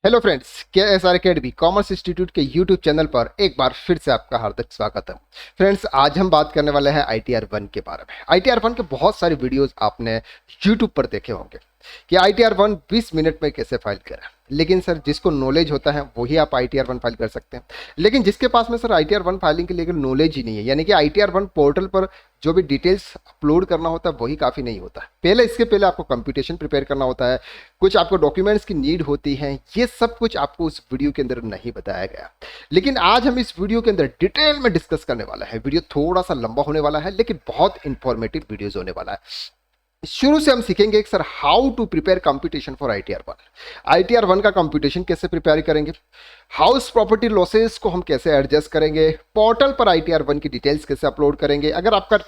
Hello friends, KSR academy commerce institute के YouTube channel पर एक बार फिर से आपका हार्दिक स्वागत है। फ्रेंड्स, आज हम बात करने वाले हैं ITR-1 के बारे में। ITR-1 के बहुत सारे वीडियोस आपने यूट्यूब पर देखे होंगे कि ITR-1 20 मिनट में कैसे फाइल करें। लेकिन सर, जिसको नॉलेज होता है वही आप ITR-1 फाइल कर सकते हैं। लेकिन जिसके पास में सर ITR-1 फाइलिंग के लिए नॉलेज ही नहीं है, यानी कि ITR-1 पोर्टल पर जो भी डिटेल्स अपलोड करना होता है वही काफ़ी नहीं होता है। इसके पहले आपको कंप्यूटेशन प्रिपेयर करना होता है, कुछ आपको डॉक्यूमेंट्स की नीड होती है। ये सब कुछ आपको उस वीडियो के अंदर नहीं बताया गया। लेकिन आज हम इस वीडियो के अंदर डिटेल में डिस्कस करने वाला है। वीडियो थोड़ा सा लंबा होने वाला है, लेकिन बहुत इंफॉर्मेटिव वीडियोज होने वाला है। शुरू से हम सीखेंगे कि sir how to prepare computation for ITR-1। ITR-1 का कंप्यूटेशन कैसे प्रिपेयर करेंगे, हाउस प्रॉपर्टी लॉसेस को हम कैसे एडजस्ट करेंगे, पोर्टल पर ITR-1 की डिटेल्स कैसे अपलोड करेंगे, अगर आपका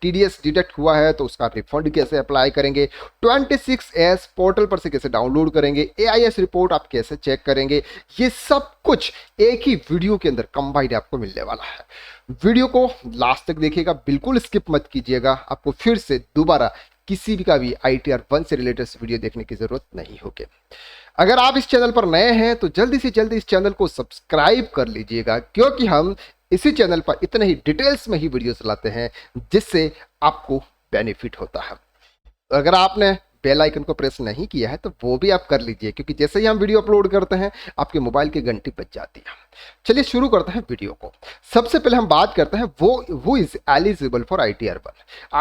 TDS डिडक्ट हुआ है तो उसका रिफंड कैसे अप्लाई करेंगे, 26S पोर्टल पर से कैसे डाउनलोड करेंगे, AIS रिपोर्ट आप कैसे चेक करेंगे, ये सब कुछ एक ही वीडियो के अंदर कंबाइंड आपको मिलने वाला है। वीडियो को लास्ट तक देखिएगा, बिल्कुल स्किप मत कीजिएगा। आपको फिर से दोबारा किसी भी का भी ITR-1 से रिलेटेड वीडियो देखने की जरूरत नहीं होगी। अगर आप इस चैनल पर नए हैं तो जल्दी से जल्दी इस चैनल को सब्सक्राइब कर लीजिएगा, क्योंकि हम इसी चैनल पर इतने ही डिटेल्स में ही वीडियो चलाते हैं जिससे आपको बेनिफिट होता है। अगर आपने बेल आइकन को प्रेस नहीं किया है तो वो भी आप कर लीजिए, क्योंकि जैसे ही हम वीडियो अपलोड करते हैं आपके मोबाइल की घंटी बज जाती है। चलिए शुरू करते हैं वीडियो को। सबसे पहले हम बात करते हैं वो is eligible for ITR-1।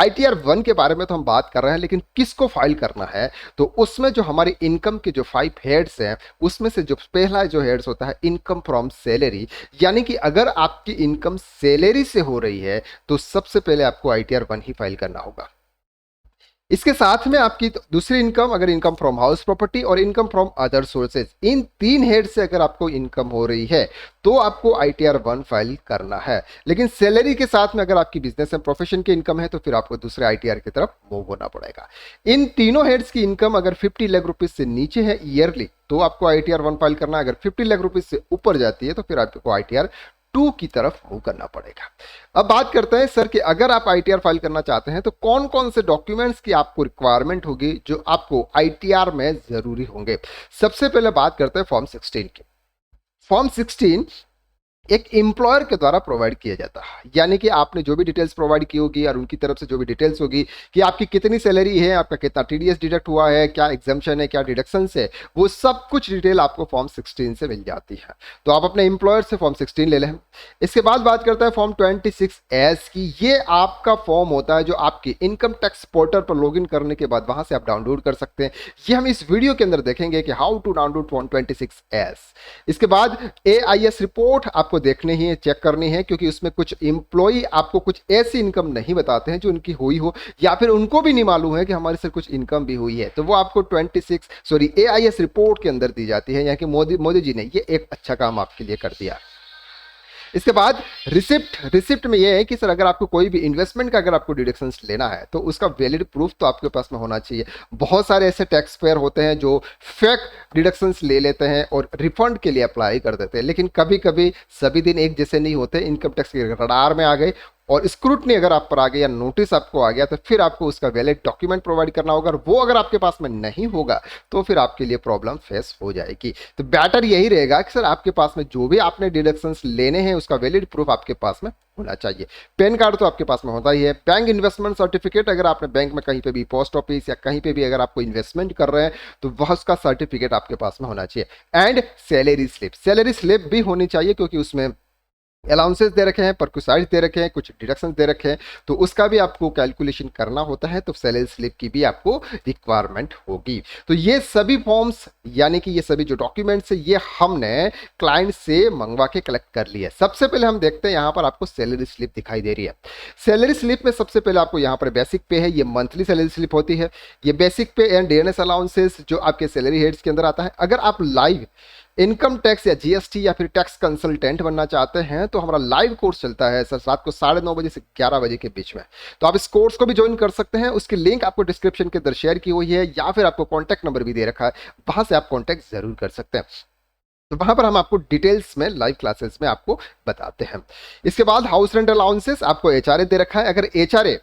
ITR-1 के बारे में तो हम बात कर रहे हैं, लेकिन किसको फाइल करना है, तो उसमें जो हमारी इनकम के जो 5 हेड्स हैं उसमें से जो पहला जो हेड्स होता है इनकम फ्रॉम सैलरी, यानी कि अगर आपकी इनकम सैलरी से हो रही है तो सबसे पहले आपको ITR-1 ही फाइल करना होगा। इसके साथ में आपकी दूसरी इनकम, अगर इनकम फ्रॉम हाउस प्रॉपर्टी और income from other sources, in 3 head से अगर आपको इनकम हो रही है तो आपको ITR-1 फाइल करना है। लेकिन सैलरी के साथ में अगर आपकी बिजनेस एंड प्रोफेशन की इनकम है तो फिर आपको दूसरे ITR की तरफ मूव होना पड़ेगा। इन तीनों हेड्स की इनकम अगर 50 लाख रुपीज से नीचे है ईयरली तो आपको ITR-1 फाइल करना है। अगर 50 लाख रुपीज से ऊपर जाती है तो फिर आपको ITR-2 की तरफ मूव करना पड़ेगा। अब बात करते हैं सर कि अगर आप ITR फाइल करना चाहते हैं तो कौन कौन से डॉक्यूमेंट्स की आपको रिक्वायरमेंट होगी जो आपको ITR में जरूरी होंगे। सबसे पहले बात करते हैं फॉर्म 16 की। फॉर्म 16 एक एम्प्लॉयर के द्वारा प्रोवाइड किया जाता है, यानी कि आपने जो भी डिटेल्स प्रोवाइड की होगी और उनकी तरफ से जो भी डिटेल्स होगी कि आपकी कितनी सैलरी है, आपका कितना TDS डिडक्ट हुआ है, क्या एग्जाम्पशन है, क्या डिडक्शन है, वो सब कुछ डिटेल आपको फॉर्म 16 से मिल जाती है। तो आप अपने एम्प्लॉयर से फॉर्म 16 ले लें। इसके बाद बात करता है फॉर्म 26S की। ये आपका फॉर्म होता है जो आपकी इनकम टैक्स पोर्टल पर लॉग इन करने के बाद वहां से आप डाउनलोड कर सकते हैं। ये हम इस वीडियो के अंदर देखेंगे कि how to download form 26S। इसके बाद AIS रिपोर्ट आपको देखनी है, चेक करनी है, क्योंकि उसमें कुछ एम्प्लॉय आपको कुछ ऐसी इनकम नहीं बताते हैं जो उनकी हुई हो, या फिर उनको भी नहीं मालूम है कि हमारे से कुछ इनकम भी हुई है, तो वो आपको AIS रिपोर्ट के अंदर दी जाती है। यानी कि मोदी जी ने ये एक अच्छा काम आपके लिए कर दिया। इसके बाद रिसिप्ट में ये है कि सर अगर आपको कोई भी इन्वेस्टमेंट का अगर आपको डिडक्शंस लेना है तो उसका वैलिड प्रूफ तो आपके पास में होना चाहिए। बहुत सारे ऐसे टैक्स पेयर होते हैं जो फेक डिडक्शंस ले लेते हैं और रिफंड के लिए अप्लाई कर देते हैं, लेकिन कभी कभी सभी दिन एक जैसे नहीं होते। इनकम टैक्स के रडार में आ गए और स्क्रूटनी अगर आप पर आ गया या नोटिस आपको आ गया तो फिर आपको उसका वैलिड डॉक्यूमेंट प्रोवाइड करना होगा, और वो अगर आपके पास में नहीं होगा तो फिर आपके लिए प्रॉब्लम फेस हो जाएगी। तो बेटर यही रहेगा कि सर आपके पास में जो भी आपने डिडक्शंस लेने हैं उसका वैलिड प्रूफ आपके पास में होना चाहिए। पैन कार्ड तो आपके पास में होता ही है। बैंक इन्वेस्टमेंट सर्टिफिकेट, अगर आपने बैंक में कहीं पे भी, पोस्ट ऑफिस या कहीं पे भी अगर आपको इन्वेस्टमेंट कर रहे हैं तो वह उसका सर्टिफिकेट आपके पास में होना चाहिए। एंड सैलरी स्लिप भी होनी चाहिए, क्योंकि उसमें अलाउंसेस दे रखे हैं, परक्यूसाइड्स दे रखे हैं, कुछ डिडक्शंस दे रखे हैं, तो उसका भी आपको कैलकुलेशन करना होता है। तो सैलरी स्लिप की भी आपको रिक्वायरमेंट होगी। तो ये सभी फॉर्म्स, यानी कि ये सभी जो डॉक्यूमेंट्स है, ये हमने क्लाइंट से मंगवा के कलेक्ट कर लिया है। सबसे पहले हम देखते हैं, यहाँ पर आपको सैलरी स्लिप दिखाई दे रही है। सैलरी स्लिप में सबसे पहले आपको यहाँ पर बेसिक पे है, ये मंथली सैलरी स्लिप होती है। ये बेसिक पे एंड DNS अलाउंसेस जो आपके सैलरी हेड्स के अंदर आता है। अगर आप लाइव इनकम टैक्स या GST या फिर टैक्स कंसल्टेंट बनना चाहते हैं तो हमारा लाइव कोर्स चलता है सर रात को 9:30 बजे से 11 बजे के बीच में। तो आप इस कोर्स को भी ज्वाइन कर सकते हैं। उसकी लिंक आपको डिस्क्रिप्शन के अंदर शेयर की हुई है, या फिर आपको कॉन्टैक्ट नंबर भी दे रखा है, वहां से आप कॉन्टैक्ट जरूर कर सकते हैं। तो वहां पर हम आपको डिटेल्स में लाइव क्लासेस में आपको बताते हैं। इसके बाद हाउस रेंट अलाउंसेस आपको HRA दे रखा है। अगर HRA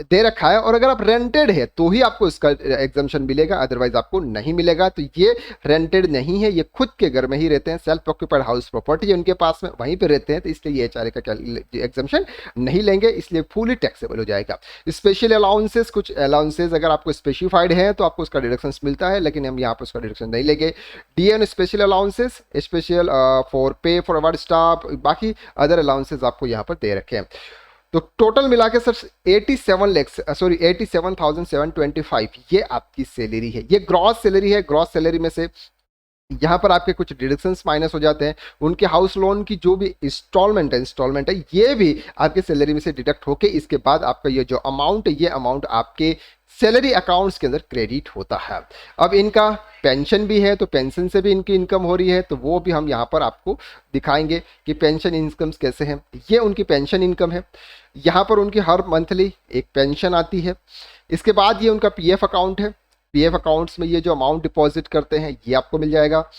दे रखा है, और अगर आप रेंटेड है तो ही आपको इसका एग्जाम्पशन मिलेगा, अदरवाइज आपको नहीं मिलेगा। तो ये रेंटेड नहीं है, ये खुद के घर में ही रहते हैं, सेल्फ ऑक्यूपाइड हाउस प्रॉपर्टी है उनके पास में, वहीं पे रहते हैं, तो इसलिए ये एचआरए का एग्जाम्पशन नहीं लेंगे, इसलिए फुली टैक्सेबल हो जाएगा। स्पेशल अलाउंसेस, कुछ अलाउंसेस अगर आपको स्पेसिफाइड है तो आपको उसका डिडक्शन मिलता है, लेकिन हम यहाँ पर उसका डिडक्शन नहीं लेंगे। डीएन special allowances, special for pay for award staff, बाकी अदर अलाउंसेस आपको यहाँ पर दे रखे हैं। तो टोटल मिला के सर 87,725 ये आपकी सैलरी है, ये ग्रॉस सैलरी है। ग्रॉस सैलरी में से यहाँ पर आपके कुछ डिडक्शंस माइनस हो जाते हैं, उनके हाउस लोन की जो भी इंस्टॉलमेंट है ये भी आपके सैलरी में से डिडक्ट होके इसके बाद आपका ये जो अमाउंट है ये अमाउंट आपके सैलरी अकाउंट्स के अंदर क्रेडिट होता है। अब इनका पेंशन भी है, तो पेंशन से भी इनकी इनकम हो रही है, तो वो भी हम यहाँ पर आपको दिखाएंगे कि पेंशन इनकम्स कैसे हैं। ये उनकी पेंशन इनकम है, यहाँ पर उनकी हर मंथली एक पेंशन आती है। इसके बाद ये उनका पीएफ अकाउंट है, पीएफ अकाउंट्स में ये जो अमाउंट डिपॉजिट करते हैं ये आपको मिल जाएगा।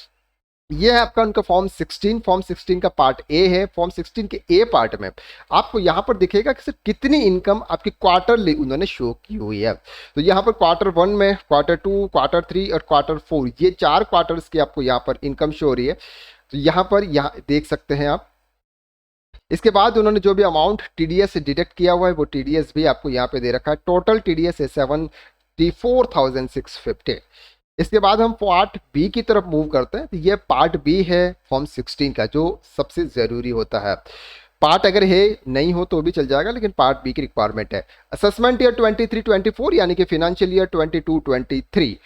ये है आपका उनका फॉर्म 16, फॉर्म 16 का पार्ट ए है। फॉर्म 16 के ए पार्ट में आपको यहाँ पर दिखेगा कि सर कितनी इनकम आपकी क्वार्टरली उन्होंने शो की हुई है। तो यहाँ पर क्वार्टर 1 में, क्वार्टर 2, क्वार्टर 3 और क्वार्टर 4 ये 4 क्वार्टर्स की आपको यहाँ पर इनकम शो हो रही है। तो यहाँ पर यहाँ देख सकते हैं आप। इसके बाद उन्होंने जो भी अमाउंट टीडीएस से डिडक्ट किया हुआ है वो टीडीएस भी आपको यहाँ पे दे रखा है। टोटल टीडीएस है 74,650। इसके बाद हम पार्ट बी की तरफ मूव करते हैं। तो ये पार्ट बी है फॉर्म 16 का, जो सबसे ज़रूरी होता है। पार्ट अगर है नहीं हो तो भी चल जाएगा, लेकिन पार्ट बी की रिक्वायरमेंट है। असेसमेंट ईयर 23-24 यानी कि फाइनेंशियल ईयर 22-23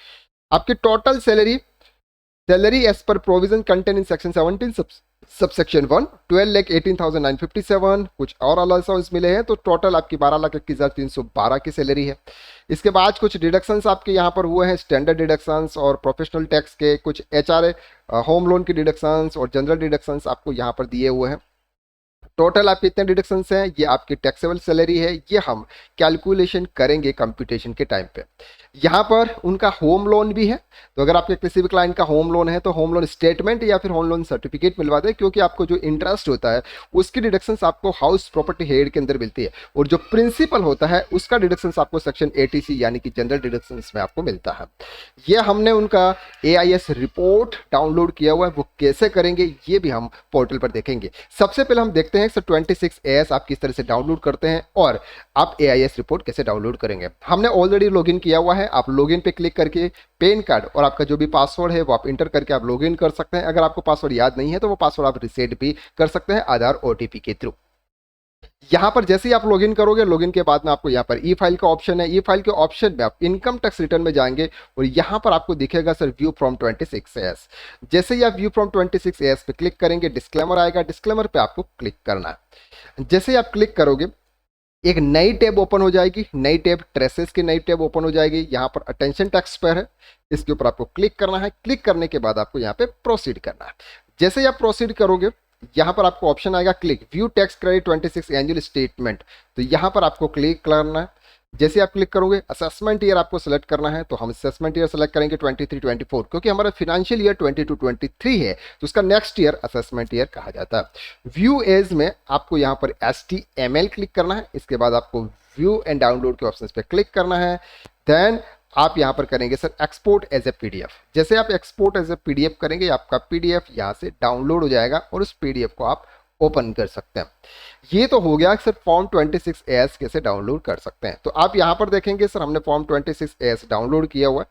आपकी total salary as per provision contain in section 17 subsection 1 12,18,957। कुछ और अलाउंस मिले हैं, तो टोटल आपकी 12,21,312 की सैलरी है। इसके बाद कुछ डिडक्शंस आपके यहाँ पर हुए हैं, स्टैंडर्ड डिडक्शंस और प्रोफेशनल टैक्स के, कुछ एचआरए होम लोन की डिडक्शंस और जनरल डिडक्शंस आपको यहाँ पर दिए हुए हैं। टोटल आपके कितने डिडक्शंस हैं, ये आपकी टैक्सेबल सैलरी है, ये हम कैलकुलेशन करेंगे कंप्यूटेशन के टाइम पे। यहाँ पर उनका होम लोन भी है, तो अगर आपके किसी भी क्लाइंट का होम लोन है तो होम लोन स्टेटमेंट या फिर होम लोन सर्टिफिकेट मिलवा दें, क्योंकि आपको जो इंटरेस्ट होता है उसकी डिडक्शंस आपको हाउस प्रॉपर्टी हेड के अंदर मिलती है, और जो प्रिंसिपल होता है उसका डिडक्शंस आपको सेक्शन 80C यानी कि जनरल डिडक्शंस में आपको मिलता है। ये हमने उनका AIS रिपोर्ट डाउनलोड किया हुआ है, वो कैसे करेंगे ये भी हम पोर्टल पर देखेंगे। सबसे पहले हम देखते हैं सर 26AS आप किस तरह से डाउनलोड करते हैं और आप AIS रिपोर्ट कैसे डाउनलोड करेंगे। हमने ऑलरेडी लॉगिन किया हुआ है, आप लॉगिन पे क्लिक करके पैन कार्ड और आपका जो भी पासवर्ड है वो आप इंटर करके आप लॉगिन कर सकते हैं। अगर आपको पासवर्ड याद नहीं है तो वो पासवर्ड आप रिसेट भी कर सकते हैं आधार OTP के थ्रू। यहाँ पर जैसे ही आप लॉगिन करोगे, लॉगिन के बाद में आपको यहाँ पर ई फाइल का ऑप्शन है, ई फाइल के ऑप्शन में आप इनकम टैक्स रिटर्न में जाएंगे और यहाँ पर आपको दिखेगा सर व्यू फ्रॉम 26AS। जैसे ही आप व्यू फ्रॉम 26AS पे क्लिक करेंगे डिस्क्लेमर आएगा, डिस्क्लेमर पे आपको क्लिक करना है। जैसे ही आप क्लिक करोगे एक नई टैब ओपन हो जाएगी, नई टैब ट्रेसेस की नई टैब ओपन हो जाएगी। यहाँ पर अटेंशन टैक्स पर है, इसके ऊपर आपको क्लिक करना है। क्लिक करने के बाद आपको यहाँ पे प्रोसीड करना है। जैसे ही आप प्रोसीड करोगे यहाँ पर आपको ऑप्शन आएगा click view tax credit 26 annual statement, तो यहाँ पर आपको क्लिक करना है। जैसे आप क्लिक करोगे असेसमेंट ईयर आपको सेलेक्ट करना है, तो हम असेसमेंट ईयर सेलेक्ट करेंगे 23-24, क्योंकि हमारा फाइनेंशियल ईयर 22-23 है, तो उसका नेक्स्ट ईयर असेसमेंट ईयर कहा जाता है। व्यू एज में आपको यहाँ पर HTML क्लिक करना है, इसके बाद आपको व्यू एंड डाउनलोड के ऑप्शन पे क्लिक करना है। देन आप यहाँ पर करेंगे sir export as a PDF। जैसे आप एक्सपोर्ट एज ए PDF करेंगे आपका PDF यहाँ से डाउनलोड हो जाएगा और उस PDF को आप ओपन कर सकते हैं। ये तो हो गया सर फॉर्म 26AS कैसे डाउनलोड कर सकते हैं। तो आप यहाँ पर देखेंगे सर हमने फॉर्म 26AS डाउनलोड किया हुआ है,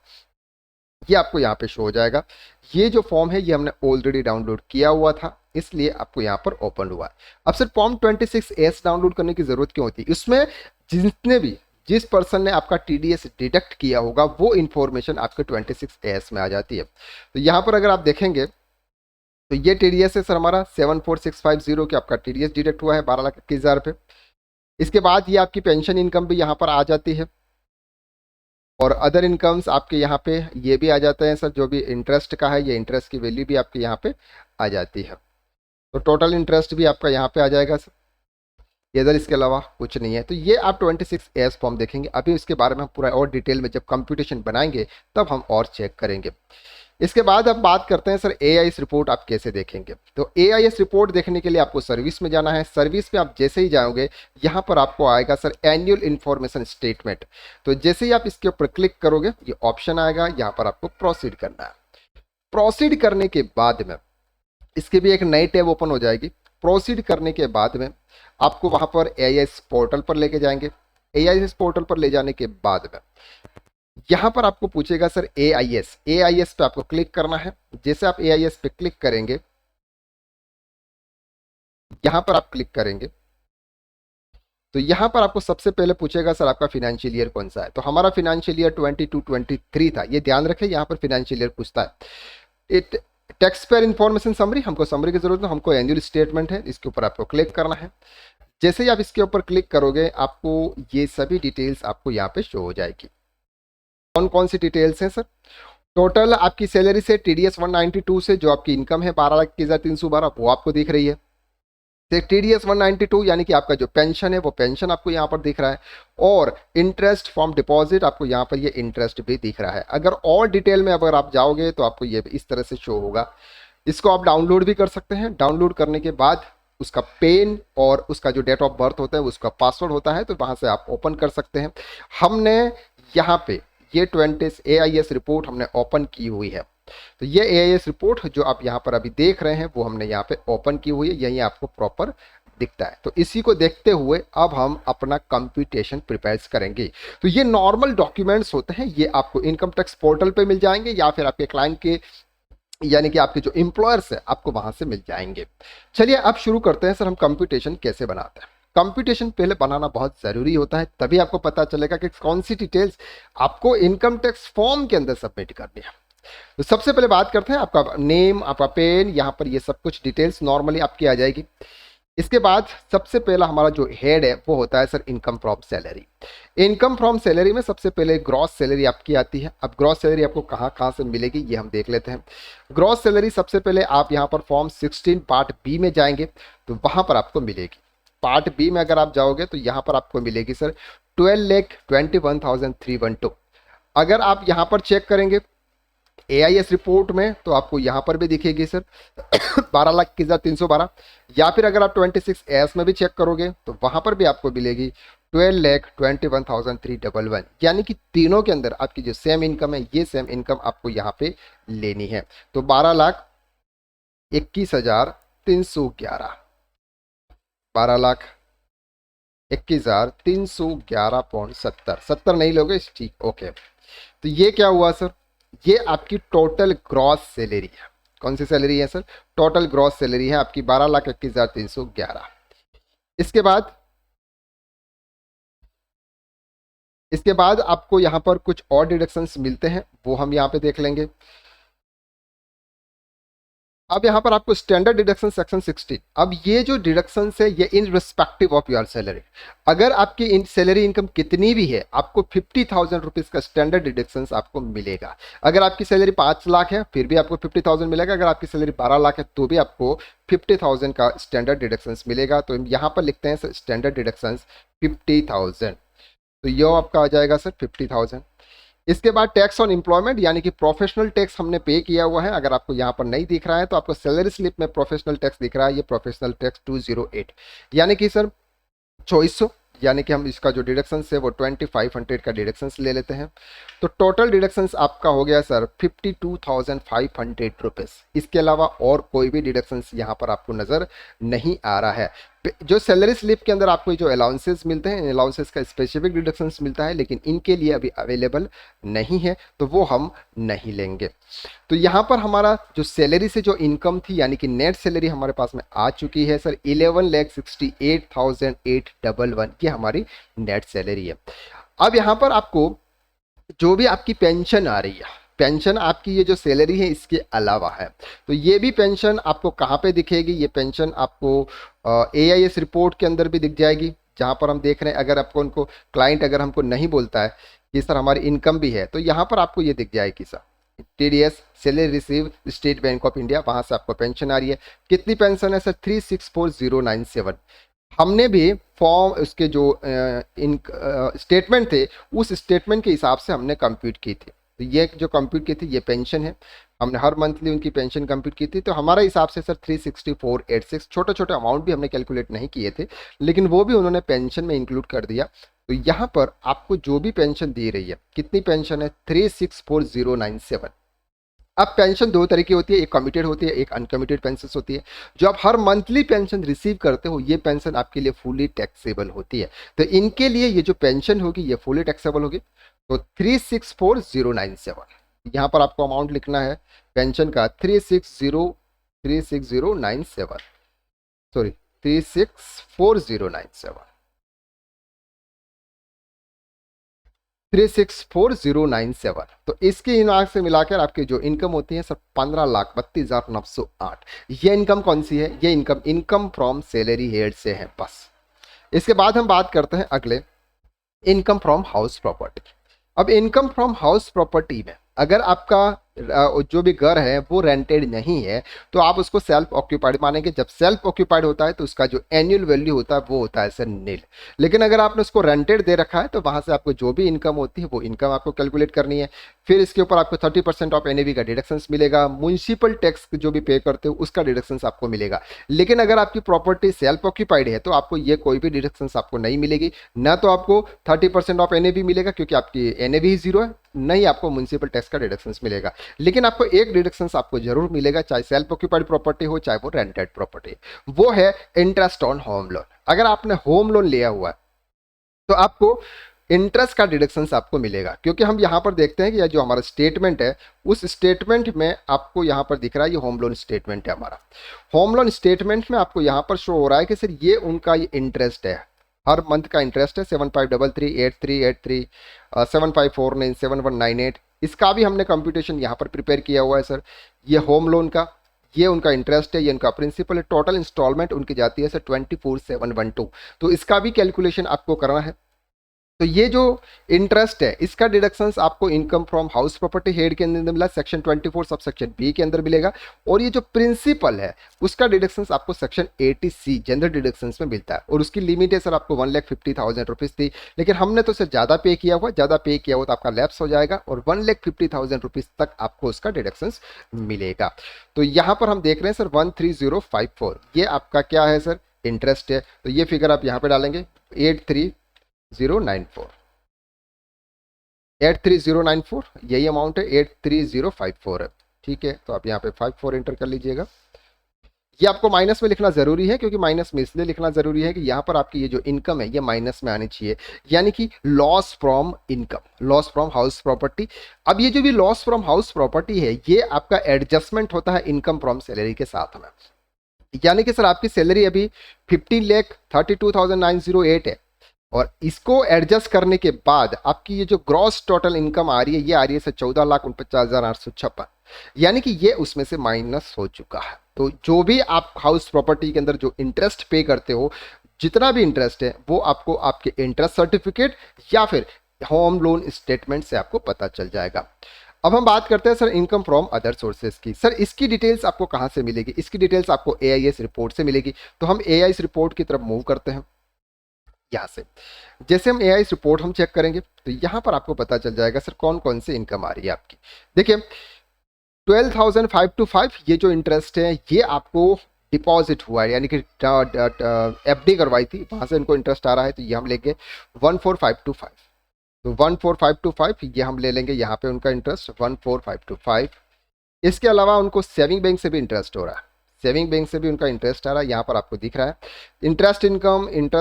ये आपको यहाँ पे शो हो जाएगा। ये जो फॉर्म है ये हमने ऑलरेडी डाउनलोड किया हुआ था, इसलिए आपको यहाँ पर ओपन हुआ है। अब सर फॉर्म 26AS डाउनलोड करने की जरूरत क्यों होती है, इसमें जिस पर्सन ने आपका TDS डिडक्ट किया होगा वो इन्फॉर्मेशन आपके 26AS में आ जाती है। तो यहाँ पर अगर आप देखेंगे तो ये TDS है सर हमारा 74,650 के आपका TDS डिडक्ट हुआ है 12,21,000 रुपये। इसके बाद ये आपकी पेंशन इनकम भी यहाँ पर आ जाती है और अदर इनकम्स आपके यहाँ पे ये भी आ जाते हैं सर, जो भी इंटरेस्ट का है ये इंटरेस्ट की वैल्यू भी आपके यहाँ पे आ जाती है। तो टोटल इंटरेस्ट भी आपका यहाँ पे आ जाएगा सर, इधर इसके अलावा कुछ नहीं है। तो ये आप 26AS फॉर्म देखेंगे। अभी इसके बारे में हम पूरा और डिटेल में जब कंप्यूटेशन बनाएंगे तब हम और चेक करेंगे। इसके बाद अब बात करते हैं सर एआईएस रिपोर्ट आप कैसे देखेंगे। तो एआईएस रिपोर्ट देखने के लिए आपको सर्विस में जाना है। सर्विस में आप जैसे ही जाओगे यहाँ पर आपको आएगा सर एनुअल इंफॉर्मेशन स्टेटमेंट। तो जैसे ही आप इसके ऊपर क्लिक करोगे ये ऑप्शन आएगा, यहाँ पर आपको प्रोसीड करना है। प्रोसीड करने के बाद में इसकी भी एक नई टैब ओपन हो जाएगी। प्रोसीड करने के बाद में आपको वहां पर एआईएस पोर्टल पर लेके जाएंगे। एआईएस पोर्टल पर ले जाने के बाद में यहां पर आपको पूछेगा सर एआईएस। एआईएस पे आपको क्लिक करना है। जैसे आप एआईएस पे क्लिक करेंगे, यहां पर आप क्लिक करेंगे तो यहां पर आपको सबसे पहले पूछेगा सर आपका फाइनेंशियल ईयर कौन सा है। तो हमारा फाइनेंशियल ईयर 22-23 था। ये ध्यान रखें, यहां पर फाइनेंशियल ईयर पूछता है। टैक्स पेयर इन्फॉर्मेशन समरी, हमको समरी की जरूरत है, हमको एनुअल स्टेटमेंट है, इसके ऊपर आपको क्लिक करना है। जैसे ही आप इसके ऊपर क्लिक करोगे आपको ये सभी डिटेल्स आपको यहाँ पे शो हो जाएगी। कौन कौन सी डिटेल्स हैं सर? टोटल आपकी सैलरी से टीडीएस 192 से जो आपकी इनकम है 12,21,312 वो आपको दिख रही है। टीडीएस 192 यानी कि आपका जो पेंशन है वो पेंशन आपको यहाँ पर दिख रहा है, और इंटरेस्ट फ्रॉम डिपॉजिट आपको यहाँ पर ये इंटरेस्ट भी दिख रहा है। अगर और डिटेल में अगर आप जाओगे तो आपको ये इस तरह से शो होगा। इसको आप डाउनलोड भी कर सकते हैं। डाउनलोड करने के बाद उसका पेन और उसका जो डेट ऑफ बर्थ होता है उसका पासवर्ड होता है, तो वहाँ से आप ओपन कर सकते हैं। हमने यहाँ पे ये 20 एआईएस रिपोर्ट हमने ओपन की हुई है। तो ये एआईएस रिपोर्ट जो आप यहाँ पर अभी देख रहे हैं वो हमने यहाँ पे ओपन की हुई है, यही आपको प्रॉपर दिखता है। तो इसी को देखते हुए अब हम अपना कंप्यूटेशन प्रिपेयर करेंगे। तो ये नॉर्मल डॉक्यूमेंट्स होते हैं, ये आपको इनकम टैक्स पोर्टल पे मिल जाएंगे या फिर आपके क्लाइंट के यानी कि आपके जो एम्प्लॉयर्स है आपको वहां से मिल जाएंगे। चलिए अब शुरू करते हैं सर हम कंप्यूटेशन कैसे बनाते हैं। कंप्यूटेशन पहले बनाना बहुत ज़रूरी होता है, तभी आपको पता चलेगा कि कौन सी डिटेल्स आपको इनकम टैक्स फॉर्म के अंदर सबमिट करनी है। तो सबसे पहले बात करते हैं आपका नेम, आपका पेन, यहाँ पर ये सब कुछ डिटेल्स नॉर्मली आपकी आ जाएगी। इसके बाद सबसे पहला हमारा जो हेड है वो होता है sir income from salary. Income from salary में सबसे पहले ग्रॉस सैलरी आपकी आती है। अब ग्रॉस सैलरी आपको कहाँ कहाँ से मिलेगी ये हम देख लेते हैं। ग्रॉस सैलरी सबसे पहले आप यहाँ पर फॉर्म 16 पार्ट बी में जाएंगे तो वहाँ पर आपको मिलेगी। पार्ट बी में अगर आप जाओगे तो यहाँ पर आपको मिलेगी सर 12,21,312। अगर आप यहाँ पर चेक करेंगे एआईएस रिपोर्ट में तो आपको यहाँ पर भी दिखेगी सर 12,21,312। या फिर अगर आप 26S में भी चेक करोगे तो वहाँ पर भी आपको मिलेगी 12,21,311। यानी कि तीनों के अंदर आपकी जो सेम इनकम है ये सेम इनकम आपको यहाँ पे लेनी है। तो 12,21,311 12,21,311.70 70 नहीं लोगे ठीक, ओके। तो ये क्या हुआ सर, ये आपकी टोटल ग्रॉस सैलरी है। कौन सी सैलरी है सर? टोटल ग्रॉस सैलरी है आपकी 12,21,311। इसके बाद आपको यहाँ पर कुछ और डिडक्शंस मिलते हैं, वो हम यहाँ पे देख लेंगे। अब यहाँ पर आपको स्टैंडर्ड डिडक्शन सेक्शन 16। अब ये जो डिडक्शन है ये in respective of your salary. अगर आपकी इन सैलरी इनकम कितनी भी है आपको 50,000 रुपीज़ का स्टैंडर्ड डिडक्शन आपको मिलेगा। अगर आपकी सैलरी 5 लाख है फिर भी आपको 50,000 मिलेगा। अगर आपकी सैलरी 12 लाख है तो भी आपको 50,000 का स्टैंडर्ड डिडक्शन मिलेगा। तो यहाँ पर लिखते हैं स्टैंडर्ड डिडक्शन 50,000, तो ये आपका आ जाएगा सर 50,000। इसके बाद टैक्स ऑन एम्प्लॉयमेंट यानी कि प्रोफेशनल टैक्स हमने पे किया हुआ है। अगर आपको यहाँ पर नहीं दिख रहा है तो आपको सैलरी स्लिप में प्रोफेशनल टैक्स दिख रहा है, ये प्रोफेशनल टैक्स 208 यानी कि सर 2400, यानी कि हम इसका जो डिडक्शन है वो 2500 का डिडक्शन ले लेते हैं। तो टोटल डिडक्शन आपका हो गया सर 52,500 रुपीज़। इसके अलावा और कोई भी डिडक्शन यहाँ पर आपको नज़र नहीं आ रहा है। जो सैलरी स्लिप के अंदर आपको जो अलाउंसेस मिलते हैं, अलाउंसेस का स्पेसिफिक डिडक्शन मिलता है लेकिन इनके लिए अभी अवेलेबल नहीं है तो वो हम नहीं लेंगे। तो यहाँ पर हमारा जो सैलरी से जो इनकम थी यानी कि नेट सैलरी हमारे पास में आ चुकी है सर 11,68,811। ये हमारी नेट सैलरी है। अब यहाँ पर आपको जो भी आपकी पेंशन आ रही है, पेंशन आपकी ये जो सैलरी है इसके अलावा है, तो ये भी पेंशन आपको कहाँ पे दिखेगी? ये पेंशन आपको एआईएस रिपोर्ट के अंदर भी दिख जाएगी, जहाँ पर हम देख रहे हैं। अगर आपको उनको क्लाइंट अगर हमको नहीं बोलता है कि सर हमारी इनकम भी है तो यहाँ पर आपको ये दिख जाएगी sir TDS salary receive state bank of India, वहाँ से आपको पेंशन आ रही है। कितनी पेंशन है सर? 364,097। हमने भी फॉर्म उसके जो स्टेटमेंट थे उस स्टेटमेंट के हिसाब से हमने कंप्यूट की थी। तो ये जो कंप्यूट की थी ये पेंशन है। हमने हर मंथली उनकी पेंशन कंप्यूट की थी, तो हमारे हिसाब से सर 36486, छोटे छोटे अमाउंट भी हमने कैलकुलेट नहीं किए थे, लेकिन वो भी उन्होंने पेंशन में इंक्लूड कर दिया। तो यहाँ पर आपको जो भी पेंशन दी रही है, कितनी पेंशन है, 364097। अब पेंशन दो तरह की होती है, एक कमिटेड होती है, एक अनकमिटेड पेंशन होती है। जो आप हर मंथली पेंशन रिसीव करते हो, ये पेंशन आपके लिए फुली टैक्सेबल होती है। तो इनके लिए ये जो पेंशन होगी ये फुली टैक्सेबल होगी। तो 364097, यहाँ पर आपको अमाउंट लिखना है पेंशन का 364097, सॉरी 364097, 364097। तो इसके इनाम से मिलाकर आपकी जो इनकम होती है सर 15,32,908। ये इनकम कौन सी है, ये income income from salary head से है बस। इसके बाद हम बात करते हैं अगले, इनकम फ्रॉम हाउस प्रॉपर्टी। अब इनकम फ्रॉम हाउस प्रॉपर्टी में अगर आपका जो भी घर है वो रेंटेड नहीं है, तो आप उसको सेल्फ ऑक्यूपाइड मानेंगे। जब सेल्फ ऑक्यूपाइड होता है तो उसका जो एनुअल वैल्यू होता है वो होता है सर नील। लेकिन अगर आपने उसको रेंटेड दे रखा है तो वहां से आपको जो भी इनकम होती है वो इनकम आपको कैलकुलेट करनी है। फिर इसके ऊपर आपको 30% ऑफ एनएवी का डिडक्शन मिलेगा, म्यूनसिपल टैक्स जो भी पे करते हो उसका डिडक्शन आपको मिलेगा। लेकिन अगर आपकी प्रॉपर्टी सेल्फ ऑक्यूपाइड है तो आपको ये कोई भी डिडक्शन आपको नहीं मिलेगी, ना तो आपको 30% ऑफ एनएवी मिलेगा क्योंकि आपकी एनएवी ही जीरो है, नहीं आपको म्यूनसिपल टैक्स का डिडक्शन मिलेगा। लेकिन आपको एक डिडक्शन आपको जरूर मिलेगा, चाहे सेल्फ ऑक्यूपाइड प्रॉपर्टी हो चाहे वो रेंटेड प्रॉपर्टी, वो है इंटरेस्ट ऑन होम लोन। अगर आपने होम लोन लिया हुआ है तो आपको इंटरेस्ट का डिडक्शन आपको मिलेगा, क्योंकि हम यहां पर देखते हैं कि यह जो हमारा स्टेटमेंट है उस स्टेटमेंट में आपको यहां पर दिख रहा है, ये होम लोन स्टेटमेंट है हमारा। होम लोन स्टेटमेंट में आपको यहां पर शो हो रहा है कि सर ये उनका ये इंटरेस्ट है, हर मंथ का इंटरेस्ट है 75338383 75497198। इसका भी हमने कंप्यूटेशन यहाँ पर प्रिपेयर किया हुआ है सर। ये होम लोन का, ये उनका इंटरेस्ट है, ये उनका प्रिंसिपल है, टोटल इंस्टॉलमेंट उनकी जाती है सर 24712। तो इसका भी कैलकुलेशन आपको करना है। तो ये जो इंटरेस्ट है इसका डिडक्शंस आपको income from house property head के अंदर मिला, सेक्शन 24 सब सेक्शन बी के अंदर मिलेगा। और ये जो प्रिंसिपल है उसका डिडक्शंस आपको सेक्शन 80C जनरल डिडक्शंस में मिलता है, और उसकी लिमिट है सर आपको 1,50,000 रुपीज़ थी, लेकिन हमने तो सर ज़्यादा पे किया हुआ, ज़्यादा पे किया हुआ तो आपका लैप्स हो जाएगा और 1,50,000 रुपीज़ तक आपको उसका डिडक्शंस मिलेगा। तो यहाँ पर हम देख रहे हैं सर 13054, ये आपका क्या है सर, इंटरेस्ट है। तो ये फिगर आप यहाँ पे डालेंगे 83094, 83094 यही अमाउंट है, 83054 है। ठीक है, तो आप यहाँ पे 54 एंटर कर लीजिएगा। ये आपको माइनस में लिखना जरूरी है, क्योंकि माइनस में इसलिए लिखना जरूरी है कि यहाँ पर आपकी ये जो इनकम है ये माइनस में आनी चाहिए, यानी कि loss from income, loss from house property. अब ये जो भी लॉस फ्रॉम हाउस प्रॉपर्टी है ये आपका एडजस्टमेंट होता है इनकम फ्रॉम सैलरी के साथ में। यानी कि सर आपकी सैलरी अभी 15,32,908 है, और इसको एडजस्ट करने के बाद आपकी ये जो ग्रॉस टोटल इनकम आ रही है ये आ रही है सर 14,49,856, यानी कि ये उसमें से माइनस हो चुका है। तो जो भी आप हाउस प्रॉपर्टी के अंदर जो इंटरेस्ट पे करते हो, जितना भी इंटरेस्ट है वो आपको आपके इंटरेस्ट सर्टिफिकेट या फिर होम लोन स्टेटमेंट से आपको पता चल जाएगा। अब हम बात करते हैं sir income from other sources की। सर इसकी डिटेल्स आपको कहां से मिलेगी, इसकी डिटेल्स आपको एआईएस रिपोर्ट से मिलेगी। तो हम एआईएस रिपोर्ट की तरफ मूव करते हैं। यहाँ से जैसे हम एआईएस रिपोर्ट हम चेक करेंगे तो यहाँ पर आपको पता चल जाएगा सर कौन कौन से इनकम आ रही है आपकी। देखिए 12,525 ये जो इंटरेस्ट है ये आपको डिपॉजिट हुआ है, यानी कि एफडी करवाई थी वहां से इनको इंटरेस्ट आ रहा है, तो ये हम लेंगे 14,525। तो 14,525 ये हम ले लेंगे यहाँ पे उनका इंटरेस्ट 14,525। इसके अलावा उनको सेविंग बैंक से भी इंटरेस्ट हो रहा है, सेविंग बैंक से भी उनका इंटरेस्ट आ रहा है, यहाँ पर आपको दिख रहा है interest income and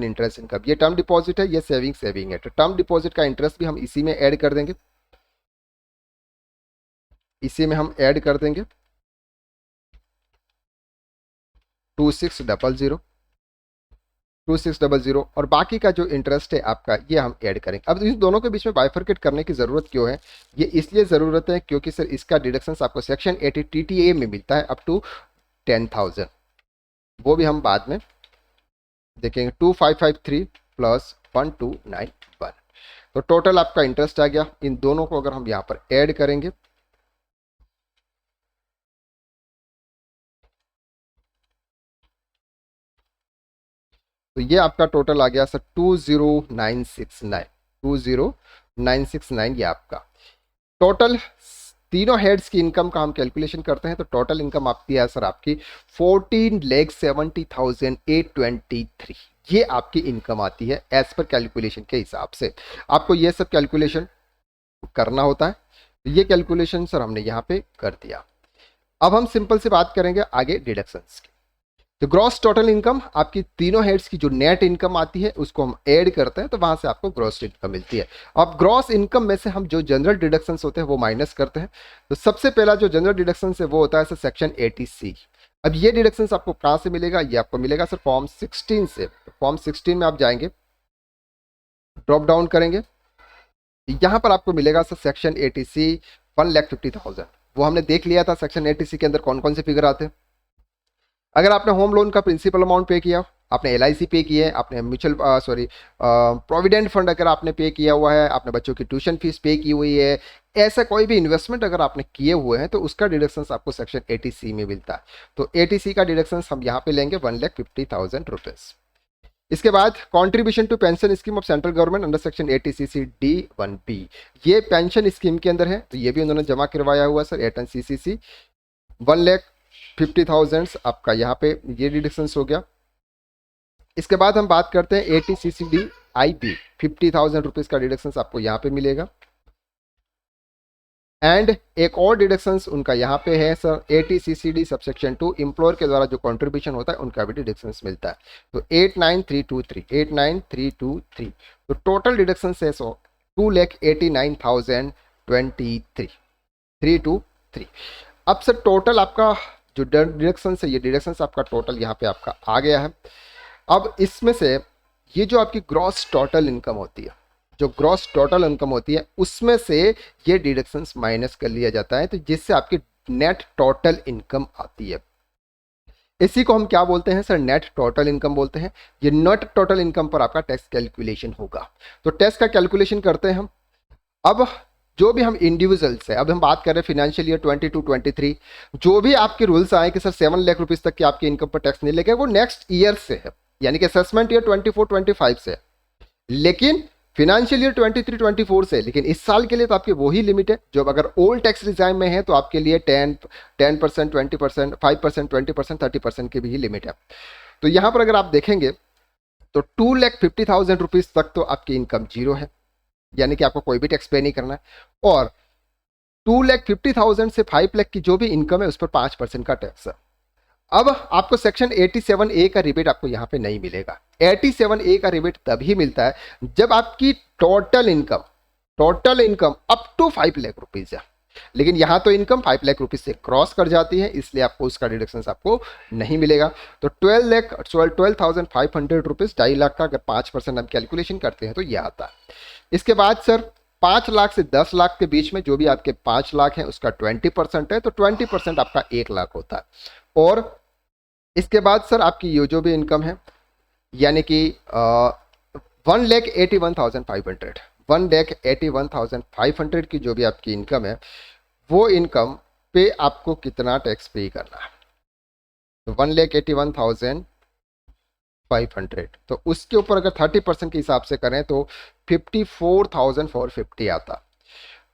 interest income. ये टर्म डिपॉजिट है, ये सेविंग है, तो टर्म डिपॉजिट का इंटरेस्ट भी हम इसी में ऐड कर देंगे, इसी में हम ऐड कर देंगे 2600 2600, और बाकी का जो इंटरेस्ट है आपका ये हम ऐड करेंगे। अब इन दोनों के बीच में बाइफरकेट करने की ज़रूरत क्यों है, ये इसलिए ज़रूरत है क्योंकि सर इसका डिडक्शन आपको सेक्शन 80 टीटीए में मिलता है अप टू 10,000, वो भी हम बाद में देखेंगे। 2553 प्लस 1291, तो टोटल आपका इंटरेस्ट आ गया। इन दोनों को अगर हम यहाँ पर ऐड करेंगे तो ये आपका टोटल आ गया सर 20969, 20969 ये आपका टोटल तीनों हेड्स की इनकम का हम कैलकुलेशन करते हैं तो टोटल इनकम आती है सर आपकी 14,70,823। ये आपकी इनकम आती है एज पर कैलकुलेशन के हिसाब से। आपको ये सब कैलकुलेशन करना होता है। ये कैलकुलेशन सर हमने यहाँ पे कर दिया। अब हम सिंपल से बात करेंगे आगे डिडक्शंस की। तो ग्रॉस टोटल इनकम आपकी तीनों हेड्स की जो नेट इनकम आती है उसको हम ऐड करते हैं तो वहां से आपको ग्रॉस इनकम मिलती है। अब ग्रॉस इनकम में से हम जो जनरल डिडक्शंस होते हैं वो माइनस करते हैं। तो सबसे पहला जो जनरल डिडक्शंस है वो होता है सर सेक्शन 80C। अब ये डिडक्शंस आपको कहां से मिलेगा? ये आपको मिलेगा सर फॉर्म 16 से। फॉर्म 16 में आप जाएंगे, ड्रॉप डाउन करेंगे, यहां पर आपको मिलेगा सर सेक्शन 80C 1,50,000। वो हमने देख लिया था सेक्शन 80C के अंदर कौन कौन से फिगर आते हैं। अगर आपने होम लोन का प्रिंसिपल अमाउंट पे किया, आपने LIC पे की है, आपने म्यूचुअल प्रोविडेंट फंड अगर आपने पे किया हुआ है, आपने बच्चों की ट्यूशन फीस पे की हुई है, ऐसा कोई भी इन्वेस्टमेंट अगर आपने किए हुए हैं तो उसका डिडक्शंस आपको सेक्शन 80C में मिलता है। तो 80C का डिडक्शंस हम यहाँ पे लेंगे 1,50,000 रुपीज। इसके बाद contribution to pension scheme of central government under section 80CC D1B, ये पेंशन स्कीम के अंदर है तो ये भी उन्होंने जमा करवाया हुआ सर 18CCC 1,50,000 आपका यहाँ पे ये डिडक्शंस हो गया। इसके बाद हम बात करते हैं 80CC DIB 50,000 रुपीज का डिडक्शंस आपको यहाँ पे मिलेगा। एंड एक और डिडक्शंस उनका यहाँ पे है सर 80CCD सबसेक्शन 2 एम्प्लॉयर के द्वारा जो कंट्रीब्यूशन होता है उनका भी डिडक्शंस मिलता है। तो 89,323 तो टोटल डिडक्शंस है 2,89,023 अब सर टोटल आपका जो डिडक्शंस है ये डिडक्शंस आपका टोटल यहाँ पे आपका आ गया है। अब इसमें से ये जो आपकी ग्रॉस टोटल इनकम होती है, जो ग्रॉस टोटल इनकम होती है उसमें से ये डिडक्शंस माइनस कर लिया जाता है तो जिससे आपकी नेट टोटल इनकम आती है। इसी को हम क्या बोलते हैं सर? नेट टोटल इनकम बोलते हैं। ये नेट टोटल इनकम पर आपका टैक्स कैलकुलेशन होगा। तो टैक्स का कैलकुलेशन करते हैं हम। अब जो भी हम इंडिविजुअल्स है, अब हम बात कर रहे हैं फाइनेंशियल ईयर 22-23, जो भी आपके रूल्स आए कि सर 7 लाख रुपीस तक की आपकी इनकम पर टैक्स नहीं लगेगा, वो नेक्स्ट ईयर से है, यानी कि असेसमेंट ईयर 24-25 से है। लेकिन फाइनेंशियल ईयर 23-24 से, लेकिन इस साल के लिए तो आपकी वही लिमिट है जो अगर ओल्ड टैक्स रिजाइम में है तो आपके लिए 10%, 20%, 5%, 20%, 30% की भी लिमिट है। तो यहां पर अगर आप देखेंगे तो 2,50,000 रुपीज तक तो आपकी इनकम जीरो है, यानी कि आपको कोई भी टैक्स पे नहीं करना है। और 2,50,000 से 5 लाख की जो भी इनकम है उस पर 5% का टैक्स है। अब आपको सेक्शन 87A का रिबेट आपको यहां पे नहीं मिलेगा। 87A का रिबेट तभी मिलता है जब आपकी total income up to 5 lakh rupees है, लेकिन यहां तो इनकम 5 लाख रुपीज से क्रॉस कर जाती है, इसलिए आपको उसका डिडक्शन आपको नहीं मिलेगा। तो 12,500 रुपीज, 2.5 लाख का अगर 5% हम कैलकुलेशन करते हैं तो यह आता है। इसके बाद सर 5 लाख से 10 लाख के बीच में जो भी आपके 5 लाख है उसका 20% है, तो 20% आपका 1 लाख होता है। और इसके बाद सर आपकी ये जो भी इनकम है, यानी कि 1,81,500 की जो भी आपकी इनकम है, वो इनकम पे आपको कितना टैक्स पे करना है? तो 1,81,500, तो उसके ऊपर अगर 30% के हिसाब से करें तो 54,450 आता।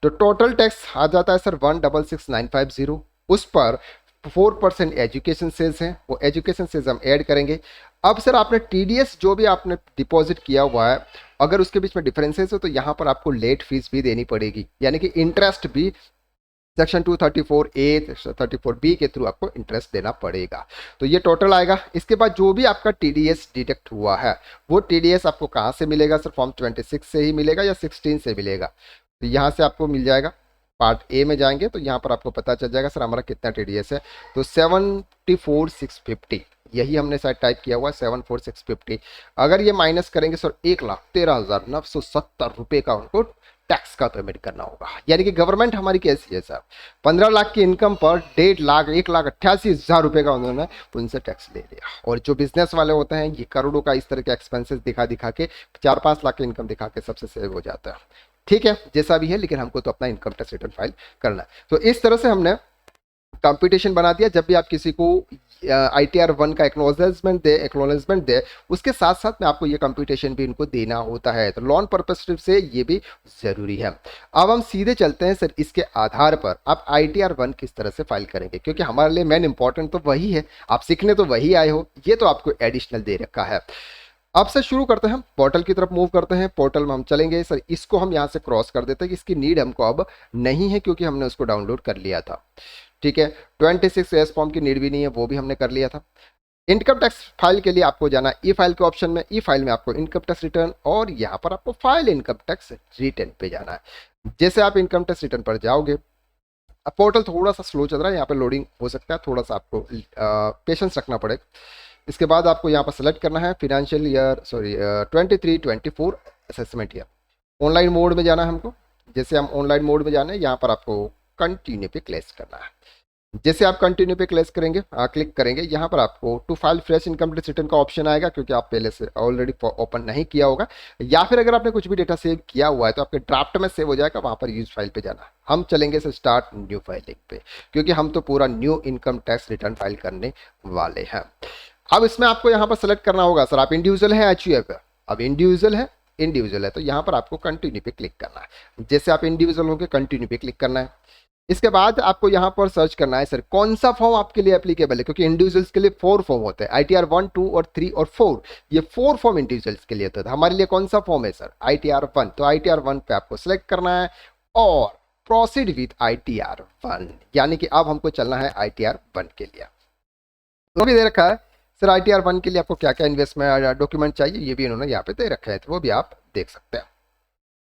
तो टोटल टैक्स आ जाता है सर 1,66,950। उस पर 4% एजुकेशन सेल्स है, वो एजुकेशन सेल्स हम ऐड करेंगे। अब सर आपने TDS जो भी आपने डिपॉजिट किया हुआ है, अगर उसके बीच में डिफरेंसेस हो तो यहाँ पर आपको लेट फीस भी देनी पड़ेगी, यानी कि इंटरेस्ट भी सेक्शन 234A 34B के थ्रू आपको इंटरेस्ट देना पड़ेगा। तो ये टोटल आएगा। इसके बाद जो भी आपका TDS डिडक्ट हुआ है वो TDS आपको कहाँ से मिलेगा सर? फॉर्म 26 से ही मिलेगा या 16 से मिलेगा? तो यहाँ से आपको मिल जाएगा। पार्ट ए में जाएंगे तो यहाँ पर आपको पता चल जाएगा सर हमारा कितना TDS है। तो 74,650, यही हमने शायद टाइप किया हुआ है 74,650। अगर ये माइनस करेंगे सर 1,13,970 रुपये का उनको टैक्स का पेमेंट करना होगा। यानी कि गवर्नमेंट हमारी कैसी है सर? 15 लाख की इनकम पर 1,88,000 रुपये का उन्होंने उनसे टैक्स ले लिया। और जो बिजनेस वाले होते हैं ये करोड़ों का इस तरह के एक्सपेंसेस दिखा के 4-5 लाख की इनकम दिखा के सबसे सेव हो जाता है। ठीक है, जैसा भी है, लेकिन हमको तो अपना इनकम टैक्स रिटर्न फाइल करना है। तो इस तरह से हमने कंप्यूटेशन बना दिया। जब भी आप किसी को ITR-1 का एक्नॉलेजमेंट दे उसके साथ साथ में आपको ये कंप्यूटेशन भी इनको देना होता है। तो लॉन पर्पस से ये भी ज़रूरी है। अब हम सीधे चलते हैं सर, इसके आधार पर आप ITR-1 किस तरह से फाइल करेंगे, क्योंकि हमारे लिए मेन इंपॉर्टेंट तो वही है, आप सीखने तो वही आए हो, ये तो आपको एडिशनल दे रखा है। अब से शुरू करते हैं, पोर्टल की तरफ मूव करते हैं। पोर्टल में हम चलेंगे सर, इसको हम यहाँ से क्रॉस कर देते हैं कि इसकी नीड हमको अब नहीं है, क्योंकि हमने उसको डाउनलोड कर लिया था। ठीक है, 26 एस फॉर्म की नीड भी नहीं है, वो भी हमने कर लिया था। इनकम टैक्स फाइल के लिए आपको जाना ई फाइल के ऑप्शन में। ई फाइल में आपको इनकम टैक्स रिटर्न, और यहाँ पर आपको फाइल इनकम टैक्स रिटर्न पे जाना है। जैसे आप इनकम टैक्स रिटर्न पर जाओगे, अब पोर्टल थोड़ा सा स्लो चल रहा है, यहाँ पे लोडिंग हो सकता है, थोड़ा सा आपको पेशेंस रखना पड़ेगा। इसके बाद आपको यहाँ पर सेलेक्ट करना है financial year 23-24 assessment year. Online mode में जाना है हमको। जैसे हम ऑनलाइन मोड में जाना है, यहाँ पर आपको कंटिन्यू पे क्लिक करना है। जैसे आप कंटिन्यू पे क्लिक करेंगे, यहाँ पर आपको to file fresh income tax return का ऑप्शन आएगा, क्योंकि आप पहले से ऑलरेडी ओपन नहीं किया होगा, या फिर अगर आपने कुछ भी डेटा सेव किया हुआ है तो आपके ड्राफ्ट में सेव हो जाएगा, वहाँ पर यूज फाइल पे जाना। हम चलेंगे से स्टार्ट न्यू फाइलिंग पे, क्योंकि हम तो पूरा new income tax return file करने वाले हैं। अब इसमें आपको यहाँ पर सेलेक्ट करना होगा सर, आप इंडिविजुअल है HUF है। अब इंडिविजुअल है तो यहाँ पर आपको कंटिन्यू पे क्लिक करना है। जैसे आप इंडिविजुअल होंगे, कंटिन्यू पे क्लिक करना है। इसके बाद आपको यहाँ पर सर्च करना है सर कौन सा फॉर्म आपके लिए एप्लीकेबल है, क्योंकि इंडिविजुअल्स के लिए 4 फॉर्म होते हैं, ITR-1, 2 और 3 और 4, ये 4 फॉर्म इंडिविजुअल्स के लिए होता है। हमारे लिए कौन सा फॉर्म है सर, ITR-1, तो ITR-1 पे आपको सेलेक्ट करना है और प्रोसीड विथ ITR-1, यानी कि अब हमको चलना है ITR-1 के लिए। तो भी दे रखा है सर ITR-1 के लिए आपको क्या क्या इन्वेस्टमेंट डॉक्यूमेंट चाहिए, ये भी इन्होंने यहाँ पे दे रखा है, तो वो भी आप देख सकते हैं।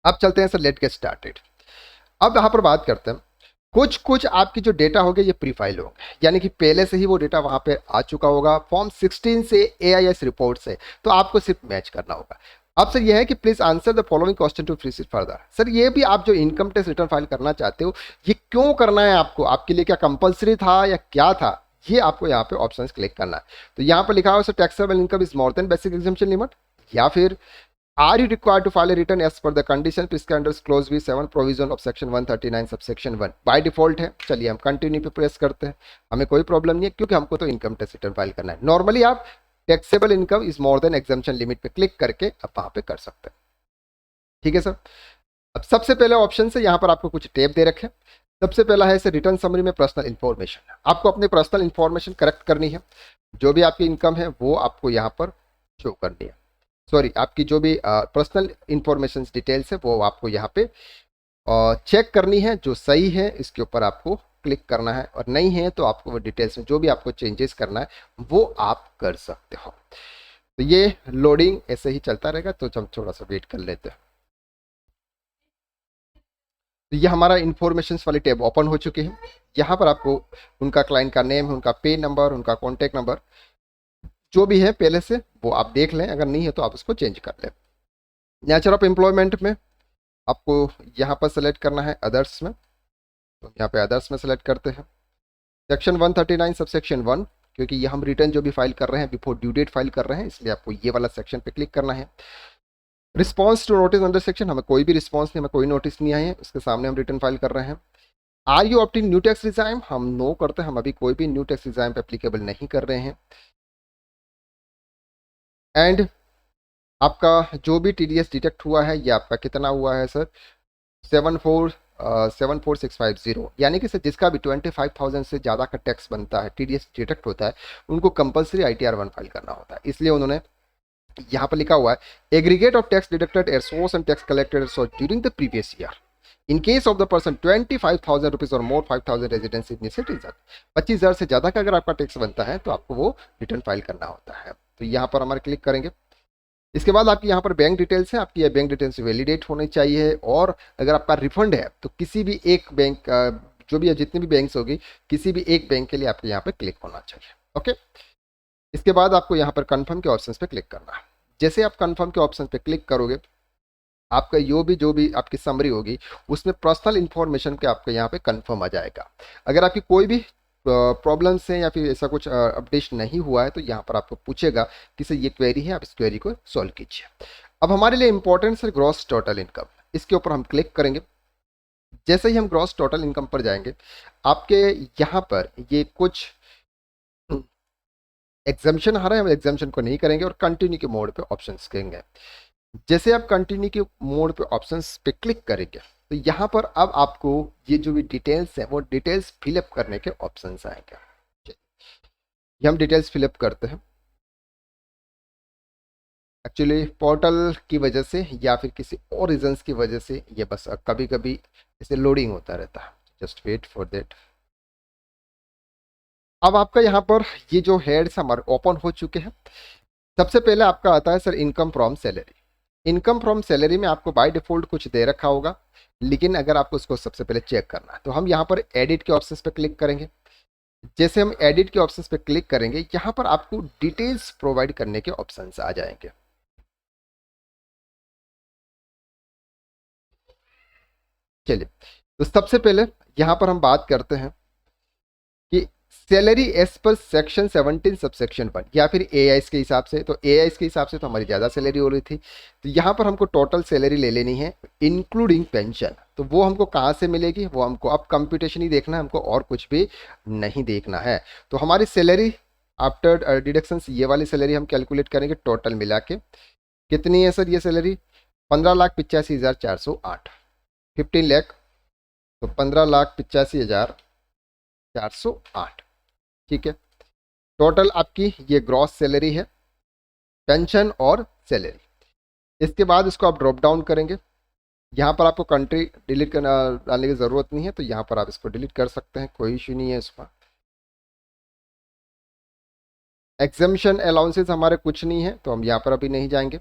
अब चलते हैं सर, लेट गेट स्टार्टेड। अब यहाँ पर बात करते हैं, कुछ आपकी जो डेटा होगा ये प्री फाइल होंगे, यानी कि पहले से ही वो डेटा वहाँ पे आ चुका होगा फॉर्म 16 से AIS रिपोर्ट से, तो आपको सिर्फ मैच करना होगा। अब सर ये है कि please answer the following question to proceed further. Sir ये भी आप जो इनकम टैक्स रिटर्न फाइल करना चाहते हो, ये क्यों करना है आपको, आपके लिए क्या कंपलसरी था या क्या था, ये आपको यहाँ पे ऑप्शंस क्लिक करना है। तो यहाँ पर लिखा हुआ sir taxable income is more than basic exemption limit, या फिर are you required to file a return as per the condition prescribed under clause B7 provision of section 139 subsection 1 by default है। चलिए हम कंटिन्यू पे press करते हैं, हमें कोई प्रॉब्लम नहीं है, क्योंकि हमको तो इनकम टैक्स रिटर्न फाइल करना है। नॉर्मली आप taxable income is more then exemption limit पे क्लिक करके आप वहां पे कर सकते हैं। ठीक है सर। अब सबसे पहले ऑप्शन से यहाँ पर आपको कुछ टैब दे रखे। सबसे पहला है सर रिटर्न समरी में पर्सनल इन्फॉर्मेशन। आपको अपनी पर्सनल इन्फॉर्मेशन करेक्ट करनी है, जो भी आपकी इनकम है वो आपको यहाँ पर शो करनी है। सॉरी, आपकी जो भी पर्सनल इंफॉर्मेशन डिटेल्स है वो आपको यहाँ पे चेक करनी है, जो सही है इसके ऊपर आपको क्लिक करना है, और नहीं है तो आपको वो डिटेल्स में जो भी आपको चेंजेस करना है वो आप कर सकते हो। तो ये लोडिंग ऐसे ही चलता रहेगा, तो हम थोड़ा सा वेट कर लेते हैं। तो ये हमारा इंफॉर्मेशन वाली टैब ओपन हो चुकी है। यहाँ पर आपको उनका क्लाइंट का नेम, उनका पे नंबर, उनका कॉन्टैक्ट नंबर जो भी है पहले से वो आप देख लें, अगर नहीं है तो आप उसको चेंज कर लें। नेचर ऑफ एम्प्लॉयमेंट में आपको यहाँ पर सेलेक्ट करना है अदर्स में, तो यहाँ पे अदर्स में सेलेक्ट करते हैं सेक्शन 139 सबसेक्शन 1, क्योंकि ये हम रिटर्न जो भी फाइल कर रहे हैं बिफोर ड्यू डेट फाइल कर रहे हैं, इसलिए आपको ये वाला सेक्शन पे क्लिक करना है। Response to notice under section, हमें कोई भी रिस्पॉन्स नहीं, हमें कोई नोटिस नहीं आई है, उसके सामने हम रिटर्न फाइल कर रहे हैं। Are you opting new tax regime, हम नो करते हैं, हम अभी कोई भी न्यू टैक्स रिजाइम पे एप्लीकेबल नहीं कर रहे हैं। एंड आपका जो भी TDS डिटेक्ट हुआ है ये आपका कितना हुआ है सर, 74650, यानी कि सर जिसका भी 25,000 से ज़्यादा का टैक्स बनता है, TDS डिटेक्ट होता है, उनको कंपलसरी ITR-1 फाइल करना होता है। इसलिए उन्होंने यहाँ पर लिखा हुआ है aggregate of tax deducted at source and tax collected during the previous year in case of the person 25,000 rupees और मोर 5,000 रेजिडेंस इन सिटीजन। 25,000 से ज़्यादा का अगर आपका टैक्स बनता है तो आपको वो रिटर्न फाइल करना होता है। तो यहाँ पर हमारे क्लिक करेंगे। इसके बाद आपकी यहाँ पर बैंक डिटेल्स है, आपकी ये बैंक डिटेल्स वैलिडेट होनी चाहिए, और अगर आपका रिफंड है तो किसी भी एक बैंक, जो भी है जितनी भी बैंक्स होगी, किसी भी एक बैंक के लिए आपके यहाँ पे क्लिक होना चाहिए। ओके, इसके बाद आपको यहाँ पर कंफर्म के ऑप्शन पे क्लिक करना है। जैसे आप कंफर्म के ऑप्शन पे क्लिक करोगे, आपका जो भी आपकी समरी होगी उसमें पर्सनल इंफॉर्मेशन के आपके यहाँ पे कंफर्म आ जाएगा। अगर आपकी कोई भी प्रॉब्लम्स हैं या फिर ऐसा कुछ अपडेट नहीं हुआ है तो यहाँ पर आपको पूछेगा कि सर ये क्वेरी है, आप इस क्वेरी को सॉल्व कीजिए। अब हमारे लिए इंपॉर्टेंट है ग्रॉस टोटल इनकम, इसके ऊपर हम क्लिक करेंगे। जैसे ही हम ग्रॉस टोटल इनकम पर जाएंगे, आपके यहाँ पर ये कुछ एग्जाम्शन आ रहा है, हम एग्जाम्शन को नहीं करेंगे और कंटिन्यू के मोड पे ऑप्शंस करेंगे। जैसे आप कंटिन्यू के मोड पे ऑप्शंस पे क्लिक करेंगे तो यहाँ पर अब आपको ये जो भी डिटेल्स है वो डिटेल्स फिलअप करने के ऑप्शंस आएंगे। ये हम डिटेल्स फिलअप करते हैं। एक्चुअली पोर्टल की वजह से या फिर किसी और रीजंस की वजह से ये बस कभी कभी इसे लोडिंग होता रहता है। Just wait for that. अब आपका यहाँ पर ये जो हेड्स हमारे ओपन हो चुके हैं। सबसे पहले आपका आता है sir income from salary. Income from salary में आपको बाय डिफॉल्ट कुछ दे रखा होगा, लेकिन अगर आपको उसको सबसे पहले चेक करना है तो हम यहाँ पर एडिट के ऑप्शंस पे क्लिक करेंगे। जैसे हम एडिट के ऑप्शंस पे क्लिक करेंगे, यहाँ पर आपको डिटेल्स प्रोवाइड करने के ऑप्शंस आ जाएंगे। चलिए, तो सबसे पहले यहाँ पर हम बात करते हैं कि salary as per section 17 subsection 1 या फिर एआईएस के हिसाब से। तो एआईएस के हिसाब से तो हमारी ज़्यादा सैलरी हो रही थी, तो यहाँ पर हमको टोटल सैलरी ले लेनी है इंक्लूडिंग पेंशन। तो वो हमको कहाँ से मिलेगी, वो हमको अब कंप्यूटेशन ही देखना है, हमको और कुछ भी नहीं देखना है। तो हमारी सैलरी आफ्टर डिडक्शंस ये वाली सैलरी हम कैलकुलेट करेंगे टोटल मिला के। कितनी है सर ये सैलरी? 15,85,408, 15 लाख। तो 15,85,408, ठीक है। टोटल आपकी ये ग्रॉस सैलरी है, पेंशन और सैलरी। इसके बाद इसको आप ड्रॉप डाउन करेंगे। यहाँ पर आपको कंट्री डिलीट करना डालने की ज़रूरत नहीं है, तो यहाँ पर आप इसको डिलीट कर सकते हैं, कोई इशू नहीं है इसका। एग्जामिशन अलाउंसेस हमारे कुछ नहीं है, तो हम यहाँ पर अभी नहीं जाएंगे।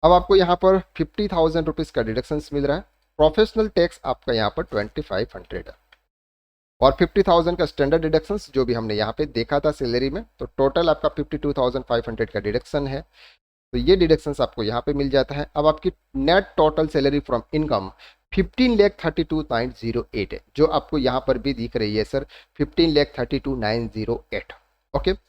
अब आपको यहाँ पर 50,000 रुपीज़ का डिडक्शंस मिल रहा है। प्रोफेशनल टैक्स आपका यहाँ पर 2500 है और 50,000 का स्टैंडर्ड डिडक्शंस जो भी हमने यहाँ पे देखा था सैलरी में। तो टोटल आपका 52,500 का डिडक्शन है। तो ये डिडक्शंस आपको यहाँ पे मिल जाता है। अब आपकी net total salary from income 15,32,908 है, जो आपको यहाँ पर भी दिख रही है सर 15,32,908। ओके, तो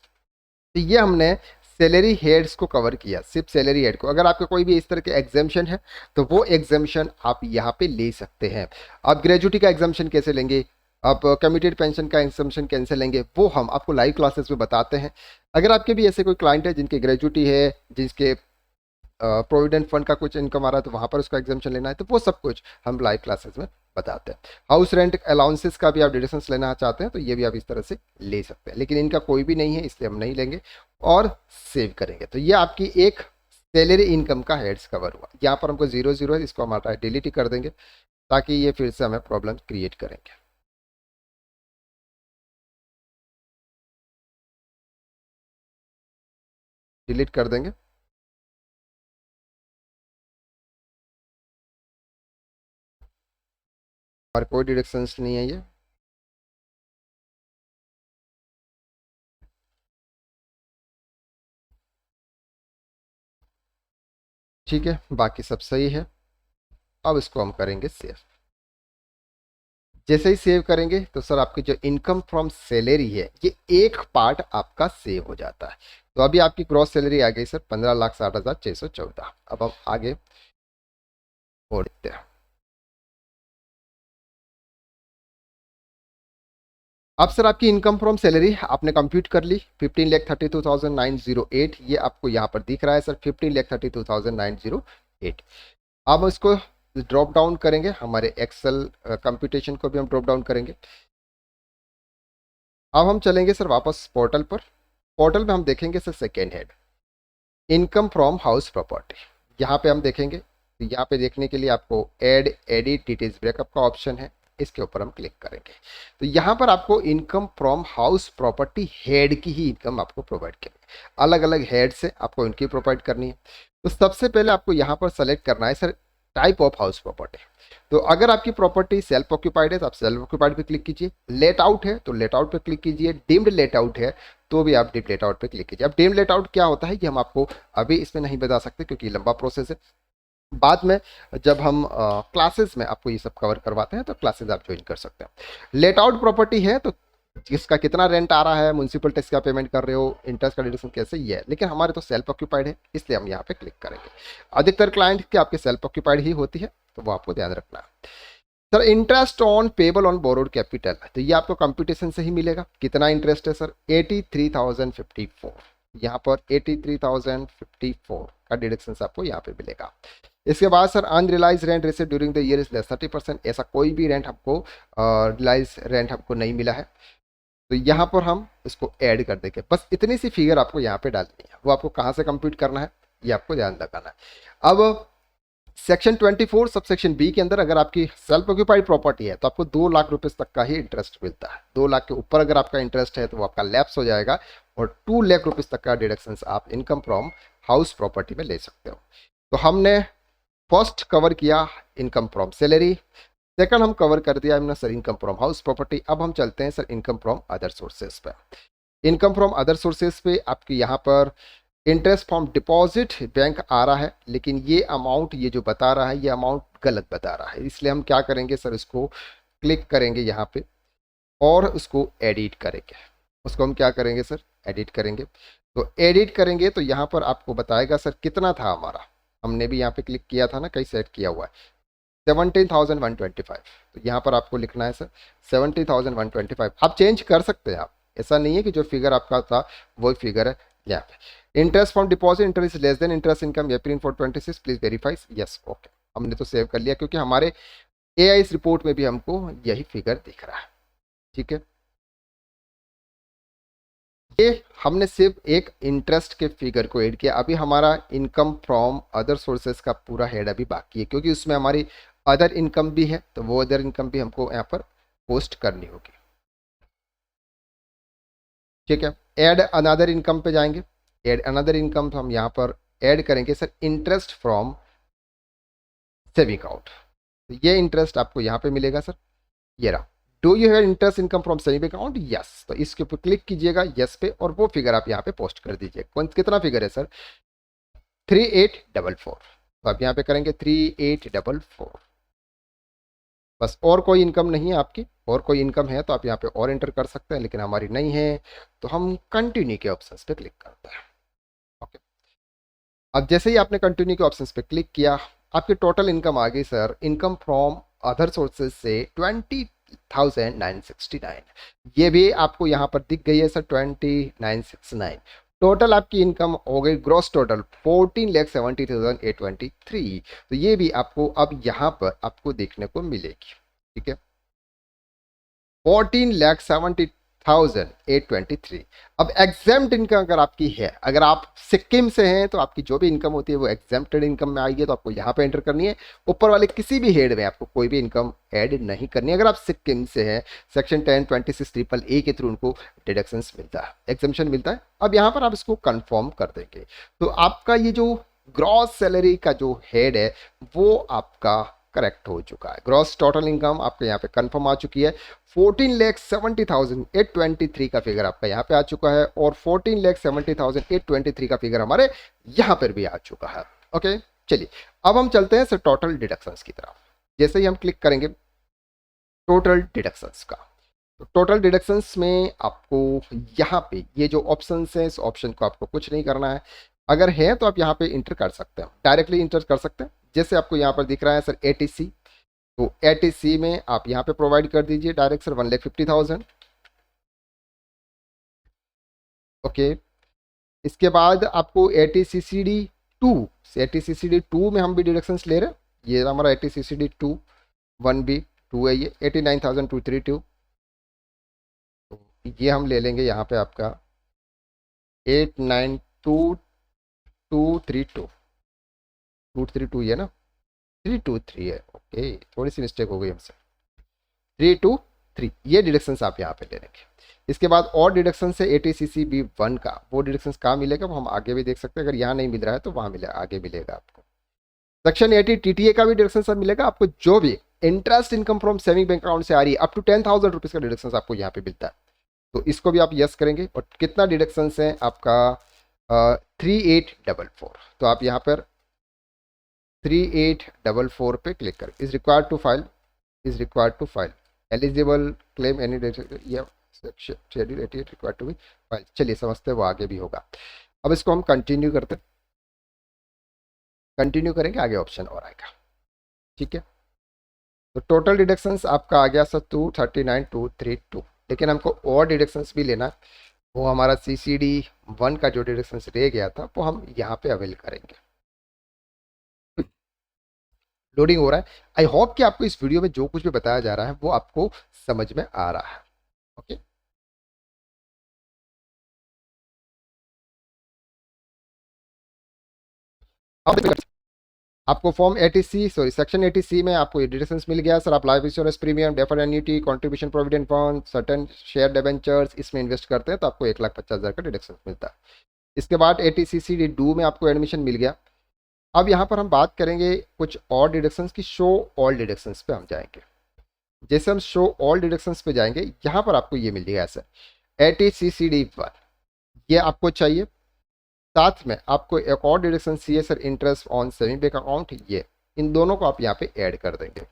ये हमने सैलरी हेड्स को कवर किया, सिर्फ सैलरी हेड को। अगर आपका कोई भी इस तरह के एग्जाम्शन है तो वो एग्जाम्शन आप यहाँ पे ले सकते हैं। आप ग्रेजुएटी का एग्जाम्शन कैसे लेंगे, आप कमिटेड पेंशन का एग्जाम्शन कैसे लेंगे, वो हम आपको लाइव क्लासेस में बताते हैं। अगर आपके भी ऐसे कोई क्लाइंट है जिनके ग्रेजुएटी है, जिसके प्रोविडेंट फंड का कुछ इनकम आ रहा है, तो वहाँ पर उसका एग्जाम्शन लेना है, तो वो सब कुछ हम लाइव क्लासेस में बताते हैं। हाउस रेंट अलाउंसेस का भी आप डिडक्शंस लेना चाहते हैं तो ये भी आप इस तरह से ले सकते हैं, लेकिन इनका कोई भी नहीं है इसलिए हम नहीं लेंगे और सेव करेंगे। तो ये आपकी एक सैलरी इनकम का हेड्स कवर हुआ। यहाँ पर हमको 0 0 है, इसको हम डिलीट ही कर देंगे ताकि ये फिर से हमें प्रॉब्लम क्रिएट करेंगे। डिलीट कर देंगे। और कोई डिडक्शंस नहीं है ये। ठीक है, बाकी सब सही है। अब इसको हम करेंगे सेव। जैसे ही सेव करेंगे तो सर आपकी जो इनकम फ्रॉम सैलरी है ये एक पार्ट आपका सेव हो जाता है। तो अभी आपकी ग्रॉस सैलरी आ गई सर 15,60,614। अब हम आगे बढ़ते हैं। अब सर आपकी इनकम फ्रॉम सैलरी आपने कंप्यूट कर ली 15,32,908। ये आपको यहाँ पर दिख रहा है सर 15,32,908। अब हम इसको ड्रॉप डाउन करेंगे, हमारे एक्सेल कंप्यूटेशन को भी हम ड्रॉप डाउन करेंगे। अब हम चलेंगे सर वापस पोर्टल पर। पोर्टल में हम देखेंगे sir second head income from house property. यहाँ पे हम देखेंगे, तो यहाँ पे देखने के लिए आपको एड एडिट डिटेल्स ब्रेकअप का ऑप्शन है, इसके ऊपर हम क्लिक करेंगे। तो यहाँ पर आपको income from house property head की ही इनकम आपको प्रोवाइड करनी है। अलग अलग हेड से आपको इनकी प्रोवाइड करनी है। तो सबसे पहले आपको यहाँ पर सेलेक्ट करना है sir type of house property. तो अगर आपकी प्रॉपर्टी सेल्फ ऑक्यूपाइड है तो आप सेल्फ ऑक्यूपाइड पे क्लिक कीजिए। लेट आउट है तो लेट आउट पे क्लिक कीजिए। डिम्ड लेट आउट है तो भी आप डिप लेट आउट पे क्लिक कीजिए। अब डिम लेट आउट क्या होता है ये हम आपको अभी इसमें नहीं बता सकते क्योंकि लंबा प्रोसेस है। बाद में जब हम क्लासेस में आपको ये सब कवर करवाते हैं तो क्लासेस आप ज्वाइन कर सकते हैं। लेट आउट प्रॉपर्टी है तो जिसका कितना रेंट आ रहा है, म्यूनसिपल टैक्स का पेमेंट कर रहे हो, इंटरेस्ट का डिडक्शन कैसे, ये है। लेकिन हमारे तो सेल्फ ऑक्यूपाइड है इसलिए हम यहाँ पे क्लिक करेंगे। अधिकतर क्लाइंट के आपके सेल्फ ऑक्यूपाइड ही होती है, तो वो आपको ध्यान रखना है। Sir interest on payable on borrowed capital, तो ये आपको कंप्यूटेशन से ही मिलेगा। कितना इंटरेस्ट है सर? 83,054। यहाँ पर 83,054 का डिडक्शन आपको यहाँ पे मिलेगा। इसके बाद sir unrealised rent receive during the year is less 30%। ऐसा कोई भी रेंट हमको रिलाइज रेंट हमको नहीं मिला है, तो यहाँ पर हम इसको ऐड कर देंगे। बस इतनी सी फिगर आपको यहाँ पे डालनी है। वो आपको कहाँ से कंप्यूट करना है ये आपको ध्यान लगाना है। अब सेक्शन 24 सब सेक्शन बी के अंदर अगर आपकी सेल्फ ऑक्यूपाइड प्रॉपर्टी है तो आपको 2 लाख रुपए तक का ही इंटरेस्ट मिलता है। 2 लाख के ऊपर अगर आपका इंटरेस्ट है तो वो आपका लैप्स हो जाएगा, और 2 लाख रुपीज तक का डिडक्शन आप इनकम फ्रॉम हाउस प्रॉपर्टी में ले सकते हो। तो हमने फर्स्ट कवर किया इनकम फ्रॉम सैलरी, सेकंड हम कवर कर दिया हमने sir income from house property. अब हम चलते हैं sir income from other sources पे। इनकम फ्रॉम अदर सोर्सेज पे आपकी यहाँ पर इंटरेस्ट फ्रॉम डिपॉजिट बैंक आ रहा है, लेकिन ये अमाउंट ये जो बता रहा है ये अमाउंट गलत बता रहा है। इसलिए हम क्या करेंगे सर, इसको क्लिक करेंगे यहाँ पे और उसको एडिट करेंगे। उसको हम क्या करेंगे सर, एडिट करेंगे। तो एडिट करेंगे तो यहाँ पर आपको बताएगा सर कितना था हमारा। हमने भी यहाँ पे क्लिक किया था ना, कहीं सेट किया हुआ है 17,125। तो यहाँ पर आपको लिखना है सर 17,125। आप चेंज कर सकते हैं, आप ऐसा नहीं है कि जो फिगर आपका था वो फिगर है यहाँ पे। Interest from deposit interest less than interest income April 426 please verify. Yes okay, हमने तो सेव कर लिया क्योंकि हमारे एआई रिपोर्ट में भी हमको यही फिगर दिख रहा है। ठीक है, ये हमने सिर्फ एक इंटरेस्ट के फिगर को ऐड किया। अभी हमारा इनकम फ्रॉम अदर सोर्सेज का पूरा हेड अभी बाकी है, क्योंकि उसमें हमारी अदर इनकम भी है, तो वो अदर इनकम भी हमको यहाँ पर पोस्ट करनी होगी। ठीक है, ऐड अनदर इनकम पे जाएंगे। ऐड अनदर इनकम तो हम यहाँ पर ऐड करेंगे sir interest from saving account. तो ये इंटरेस्ट आपको यहाँ पे मिलेगा सर, ये रहा। Do you have interest income from saving account? Yes. तो इसके ऊपर क्लिक कीजिएगा यस पे, और वो फिगर आप यहाँ पे पोस्ट कर दीजिए। कौन कितना फिगर है सर? 3844। तो आप यहाँ पे करेंगे 3844। बस, और कोई इनकम नहीं है आपकी। और कोई इनकम है तो आप यहाँ पे और एंटर कर सकते हैं, लेकिन हमारी नहीं है तो हम कंटिन्यू के ऑप्शन पे क्लिक करते हैं। ओके, अब जैसे ही आपने कंटिन्यू के ऑप्शन पे क्लिक किया, आपकी टोटल इनकम आ गई sir income from other sources से 20,969। ये भी आपको यहाँ पर दिख गई है सर 2969। टोटल आपकी इनकम हो गई ग्रॉस टोटल 14,70,823। तो ये भी आपको अब यहाँ पर आपको देखने को मिलेगी। ठीक है, 14,70,823। अब एग्जाम्प्ट इनकम अगर आपकी है, अगर आप सिक्किम से हैं तो आपकी जो भी इनकम होती है वो एग्जाम्प्टेड इनकम में आएगी, तो आपको यहाँ पे एंटर करनी है। ऊपर वाले किसी भी हेड में आपको कोई भी इनकम ऐड नहीं करनी है। अगर आप सिक्किम से हैं, सेक्शन 1026 ए के थ्रू उनको डिडक्शंस मिलता है, एग्जाम्पशन मिलता है। अब यहाँ पर आप इसको कंफर्म कर देंगे तो आपका ये जो ग्रॉस सैलरी का जो हेड है वो आपका करेक्ट हो चुका है। ग्रॉस टोटल इनकम आपके यहाँ पे कंफर्म आ चुकी है। 14,70,823 का फिगर आपका यहाँ पे आ चुका है, और 14,70,823 का फिगर हमारे यहाँ पर भी आ चुका है। ओके, चलिए अब हम चलते हैं सर टोटल डिडक्शंस की तरफ। जैसे ही हम क्लिक करेंगे टोटल डिडक्शंस का, तो टोटल डिडक्शंस में आपको यहाँ पे ये जो ऑप्शन है इस ऑप्शन को आपको कुछ नहीं करना है। अगर है तो आप यहाँ पे इंटर कर सकते हैं, डायरेक्टली इंटर कर सकते हैं। जैसे आपको यहाँ पर दिख रहा है सर एटीसी, तो एटीसी में आप यहाँ पे प्रोवाइड कर दीजिए डायरेक्ट सर 1,50,000। ओके, इसके बाद आपको एटीसीसीडी 2, एटीसीसीडी 2 में हम भी डिडक्शंस ले रहे हैं। ये हमारा एटीसीसीडी 2 1B2 है, ये 89,232। तो ये हम ले लेंगे यहाँ पे आपका 892,232। 232 ये ना, 323 है। ओके, थोड़ी सी मिस्टेक हो गई हमसे। 323 ये डिडक्शंस आप यहाँ पे ले लेंगे। इसके बाद और डिडक्शन से ATCCB1 का वो डिडक्शंस कहाँ मिलेगा वो हम आगे भी देख सकते हैं। अगर यहाँ नहीं मिल रहा है तो वहाँ मिलेगा, आगे मिलेगा आपको। सेक्शन 80 TTA का भी डिडक्शन सब मिलेगा आपको। जो भी interest income from saving bank account से आ रही है अप टू 10,000 रुपीज का डिडक्शन आपको यहाँ पे मिलता है। तो इसको भी आप यस करेंगे। और कितना डिडक्शन है आपका 3844। तो आप यहाँ पर 3844 पे क्लिक करें। Is required to file, is required to file eligible claim any schedule 88 required to be file. चलिए समझते हैं वो आगे भी होगा। अब इसको हम कंटिन्यू करते हैं, कंटिन्यू करेंगे, आगे ऑप्शन और आएगा। ठीक है, तो टोटल डिडक्शंस आपका आ गया सर 239,232, लेकिन हमको और डिडक्शंस भी लेना है। वो हमारा CCD 1 का जो डिडक्शंस रह गया था वो हम यहाँ पे अवेल करेंगे। लोडिंग हो रहा है। आई होप कि आपको इस वीडियो में जो कुछ भी बताया जा रहा है वो आपको समझ में आ रहा है। ओके, अब आपको form 80C, sorry section 80C में आपको ये डिडक्शंस मिल गया सर। आप life insurance premium, deferred annuity, contribution provident fund, certain share debentures इसमें इन्वेस्ट करते हैं तो आपको 1,50,000 का डिडक्शन मिलता है। इसके बाद 80CCD2 में आपको एडमिशन मिल गया। अब यहाँ पर हम बात करेंगे कुछ और डिडक्शंस की। शो ऑल डिडक्शंस पे हम जाएंगे। जैसे हम शो ऑल डिडक्शंस पे जाएंगे, यहाँ पर आपको ये मिल जाएगा सर 80CCD1, ये आपको चाहिए। साथ में आपको एक और डिडक्शन चाहिए sir, interest on saving bank account, ये इन दोनों को आप यहाँ पे ऐड कर देंगे।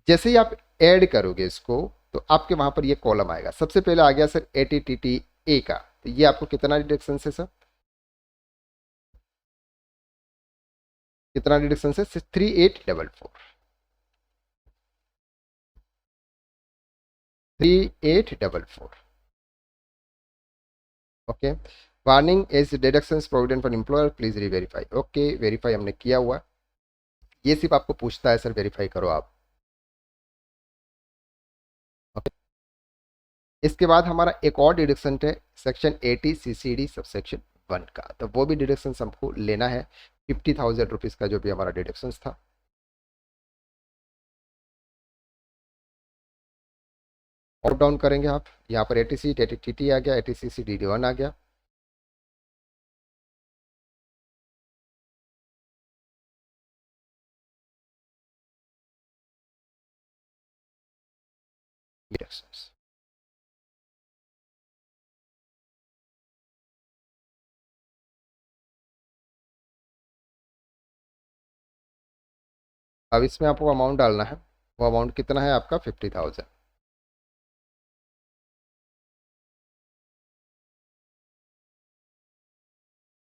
जैसे ही आप ऐड करोगे इसको तो आपके वहां पर ये कॉलम आएगा। सबसे पहले आ गया सर ATTTA का, तो ये आपको कितना डिडक्शन है सर, कितना डिडक्शन है, 3844। Okay, warning is deductions provident for employer please री वेरीफाई। ओके, वेरीफाई हमने किया हुआ। ये सिर्फ आपको पूछता है सर वेरीफाई करो आप। ओके, इसके बाद हमारा एक और डिडक्शन है सेक्शन 80CCD सबसेक्शन 1 का, तो वो भी डिडक्शन हमको लेना है। 50,000 रुपीज का जो भी हमारा डिडक्शन था। और डाउन करेंगे आप, यहाँ पर ATC आ गया, ATCCD1 आ गया। डिडक्शंस अब इसमें आपको अमाउंट डालना है। वो अमाउंट कितना है आपका, 50,000।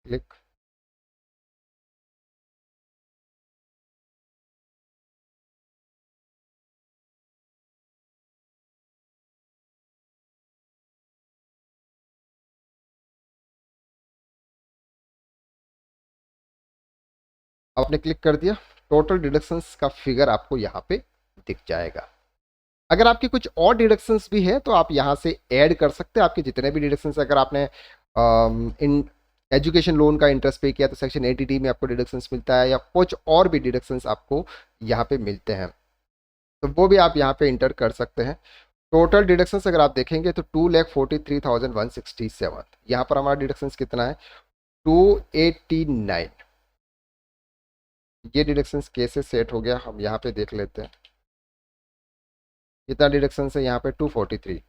क्लिक। आपने क्लिक कर दिया, टोटल डिडक्शंस का फिगर आपको यहाँ पे दिख जाएगा। अगर आपके कुछ और डिडक्शंस भी है तो आप यहाँ से ऐड कर सकते हैं। आपके जितने भी डिडक्शंस, अगर आपने इन एजुकेशन लोन का इंटरेस्ट पे किया तो सेक्शन 80D में आपको डिडक्शंस मिलता है, या कुछ और भी डिडक्शंस आपको यहाँ पे मिलते हैं, तो वो भी आप यहाँ पे इंटर कर सकते हैं। टोटल डिडक्शंस अगर आप देखेंगे तो 2,43,167, यहाँ पर हमारा डिडक्शंस कितना है, 289। ये डिडक्शंस कैसे सेट हो गया हम यहाँ पे देख लेते हैं। कितना डिडक्शन है यहाँ पे, 243,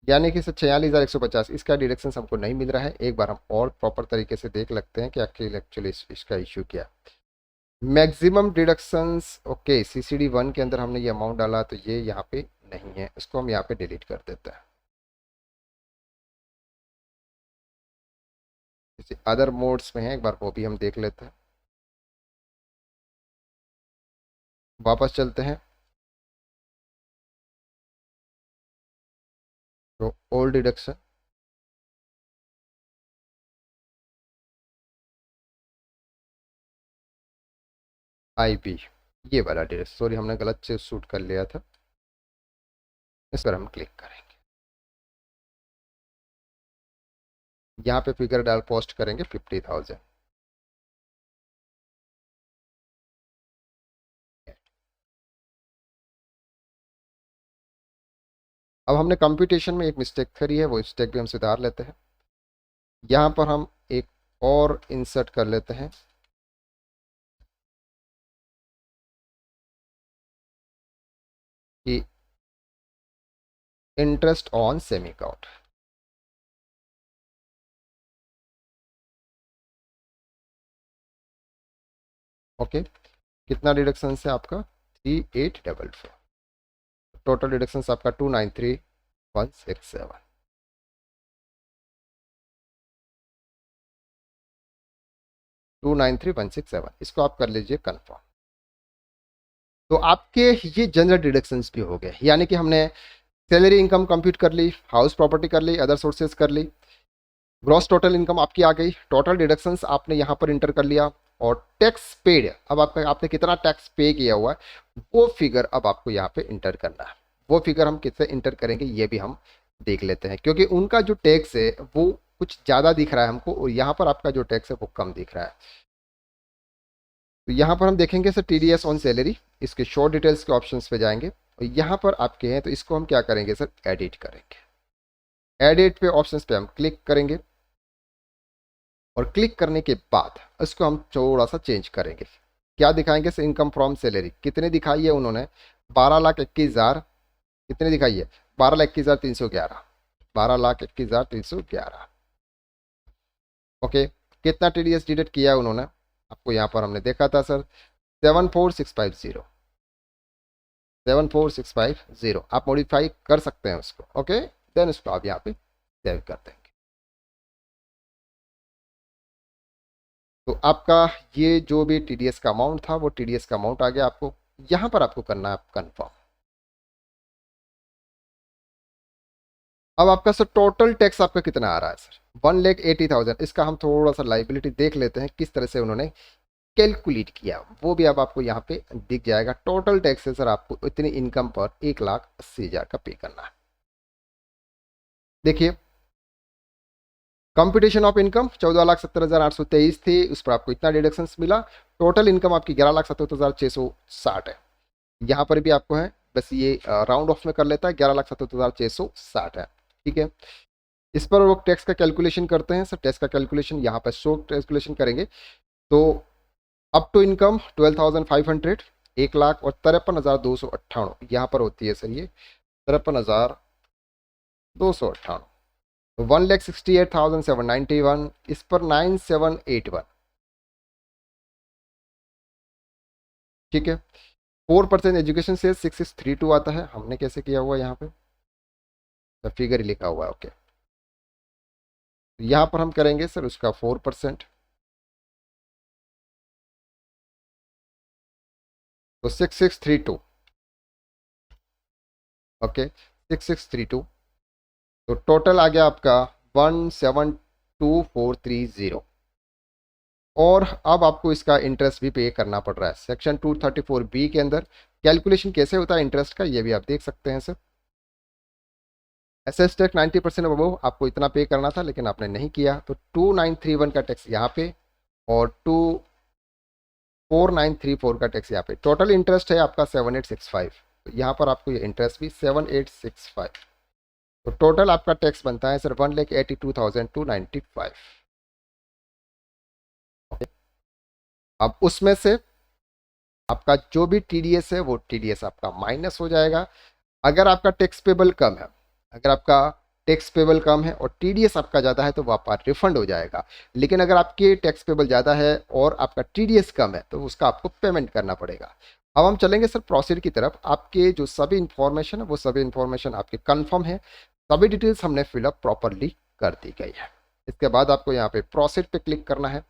यानी कि 46,150। इसका डिडक्शन हमको नहीं मिल रहा है। एक बार हम और प्रॉपर तरीके से देख लगते हैं कि एक्चुअली इसका इश्यू क्या है। मैक्सिमम डिडक्शंस, ओके, CCD1 के अंदर हमने ये अमाउंट डाला तो ये यहाँ पे नहीं है, इसको हम यहाँ पे डिलीट कर देते हैं। जैसे अदर मोड्स में है, एक बार वो भी हम देख लेते हैं। वापस चलते हैं तो ओल्ड डिडक्शन, IB, ये वाला डिडक्शन, सॉरी हमने गलत से शूट कर लिया था। इस पर हम क्लिक करेंगे, यहाँ पे फिगर डाल पोस्ट करेंगे 50,000। अब हमने कंप्यूटेशन में एक मिस्टेक करी है, वो मिस्टेक भी हम सुधार लेते हैं। यहाँ पर हम एक और इंसर्ट कर लेते हैं कि interest on semi account. Okay, कितना डिडक्शन है आपका, 3844। टोटल डिडक्शन आपका 293,167। 293,167, इसको आप कर लीजिए कन्फर्म। तो आपके ये जनरल डिडक्शंस भी हो गए, यानी कि हमने सैलरी इनकम कंप्यूट कर ली, हाउस प्रॉपर्टी कर ली, अदर सोर्सेज कर ली, ग्रॉस टोटल इनकम आपकी आ गई, टोटल डिडक्शंस आपने यहाँ पर इंटर कर लिया, और टैक्स पेड, अब आपका आपने कितना टैक्स पे किया हुआ है वो फिगर अब आपको यहाँ पे इंटर करना है। वो फिगर हम किससे इंटर करेंगे ये भी हम देख लेते हैं, क्योंकि उनका जो टैक्स है वो कुछ ज़्यादा दिख रहा है हमको, और यहाँ पर आपका जो टैक्स है वो कम दिख रहा है। तो यहाँ पर हम देखेंगे सर TDS ऑन सैलरी, इसके शॉर्ट डिटेल्स के ऑप्शंस पे जाएंगे, और यहाँ पर आपके हैं तो इसको हम क्या करेंगे सर, एडिट करेंगे। एडिट पे ऑप्शंस पे हम क्लिक करेंगे, और क्लिक करने के बाद इसको हम थोड़ा सा चेंज करेंगे। क्या दिखाएंगे सर, इनकम फ्रॉम सैलरी कितने दिखाई है उन्होंने, 12,21,000, कितने दिखाई है, 12,21,311, 12,21,311। ओके, कितना TDS डिडक्ट किया है उन्होंने, आपको यहाँ पर हमने देखा था सर 74650, 74650 आप मॉडिफाई कर सकते हैं उसको। ओके, देन उसको आप यहाँ पे सेव कर देंगे। तो आपका ये जो भी TDS का अमाउंट था वो TDS का अमाउंट आ गया आपको। यहाँ पर आपको करना है कंफर्म। अब आपका सर टोटल टैक्स आपका कितना आ रहा है सर, 1,80,000। इसका हम थोड़ा सा लाइबिलिटी देख लेते हैं किस तरह से उन्होंने कैलकुलेट किया, वो भी अब आपको यहाँ पे दिख जाएगा। टोटल टैक्स है सर, आपको इतनी इनकम पर 1,80,000 का पे करना है। देखिए, कंप्यूटेशन ऑफ इनकम 14,70,823 थी, उस पर आपको इतना डिडक्शंस मिला। टोटल इनकम आपकी 11,77,660 है। यहाँ पर भी आपको है, बस ये राउंड ऑफ में कर लेता है, 11,77,660 है। ठीक है, इस पर वो टैक्स का कैलकुलेशन करते हैं सर। टैक्स का कैलकुलेशन यहाँ पर शो कैलकुलेशन करेंगे तो अप टू इनकम 12,500, 1,53,298 यहाँ पर होती है सर, ये 53,298, 1,68,791, इस पर 9,781। ठीक है, 4% एजुकेशन से 6,632 आता है। हमने कैसे किया हुआ है यहाँ पे, फिगर ही लिखा हुआ है। ओके, यहाँ पर हम करेंगे सर उसका 4%, तो 6,632। ओके, 6,632, तो टोटल आ गया आपका 1,72,430। और अब आपको इसका इंटरेस्ट भी पे करना पड़ रहा है। सेक्शन 234B के अंदर कैलकुलेशन कैसे होता है इंटरेस्ट का, ये भी आप देख सकते हैं सर। एसेस टैक्स 90% अबव आपको इतना पे करना था, लेकिन आपने नहीं किया, तो 2,931 का टैक्स यहाँ पे और 2,4,934 का टैक्स यहाँ पे। टोटल इंटरेस्ट है आपका 7,865, तो यहाँ पर आपको ये इंटरेस्ट भी 7,865, तो टोटल आपका टैक्स बनता है सर 1,82,295। अब उसमें से आपका जो भी TDS है वो TDS आपका माइनस हो जाएगा। अगर आपका टैक्स पेबल कम है, अगर आपका टैक्स पेबल कम है और TDS आपका ज़्यादा है तो वो आपका रिफंड हो जाएगा। लेकिन अगर आपके टैक्स पेबल ज़्यादा है और आपका TDS कम है तो उसका आपको पेमेंट करना पड़ेगा। अब हम चलेंगे सर प्रोसीड की तरफ। आपके जो सभी इंफॉर्मेशन है वो सभी इंफॉर्मेशन आपके कन्फर्म है, सभी डिटेल्स हमने फिलअप प्रॉपरली कर दी गई है। इसके बाद आपको यहाँ पे प्रोसीड पे क्लिक करना है।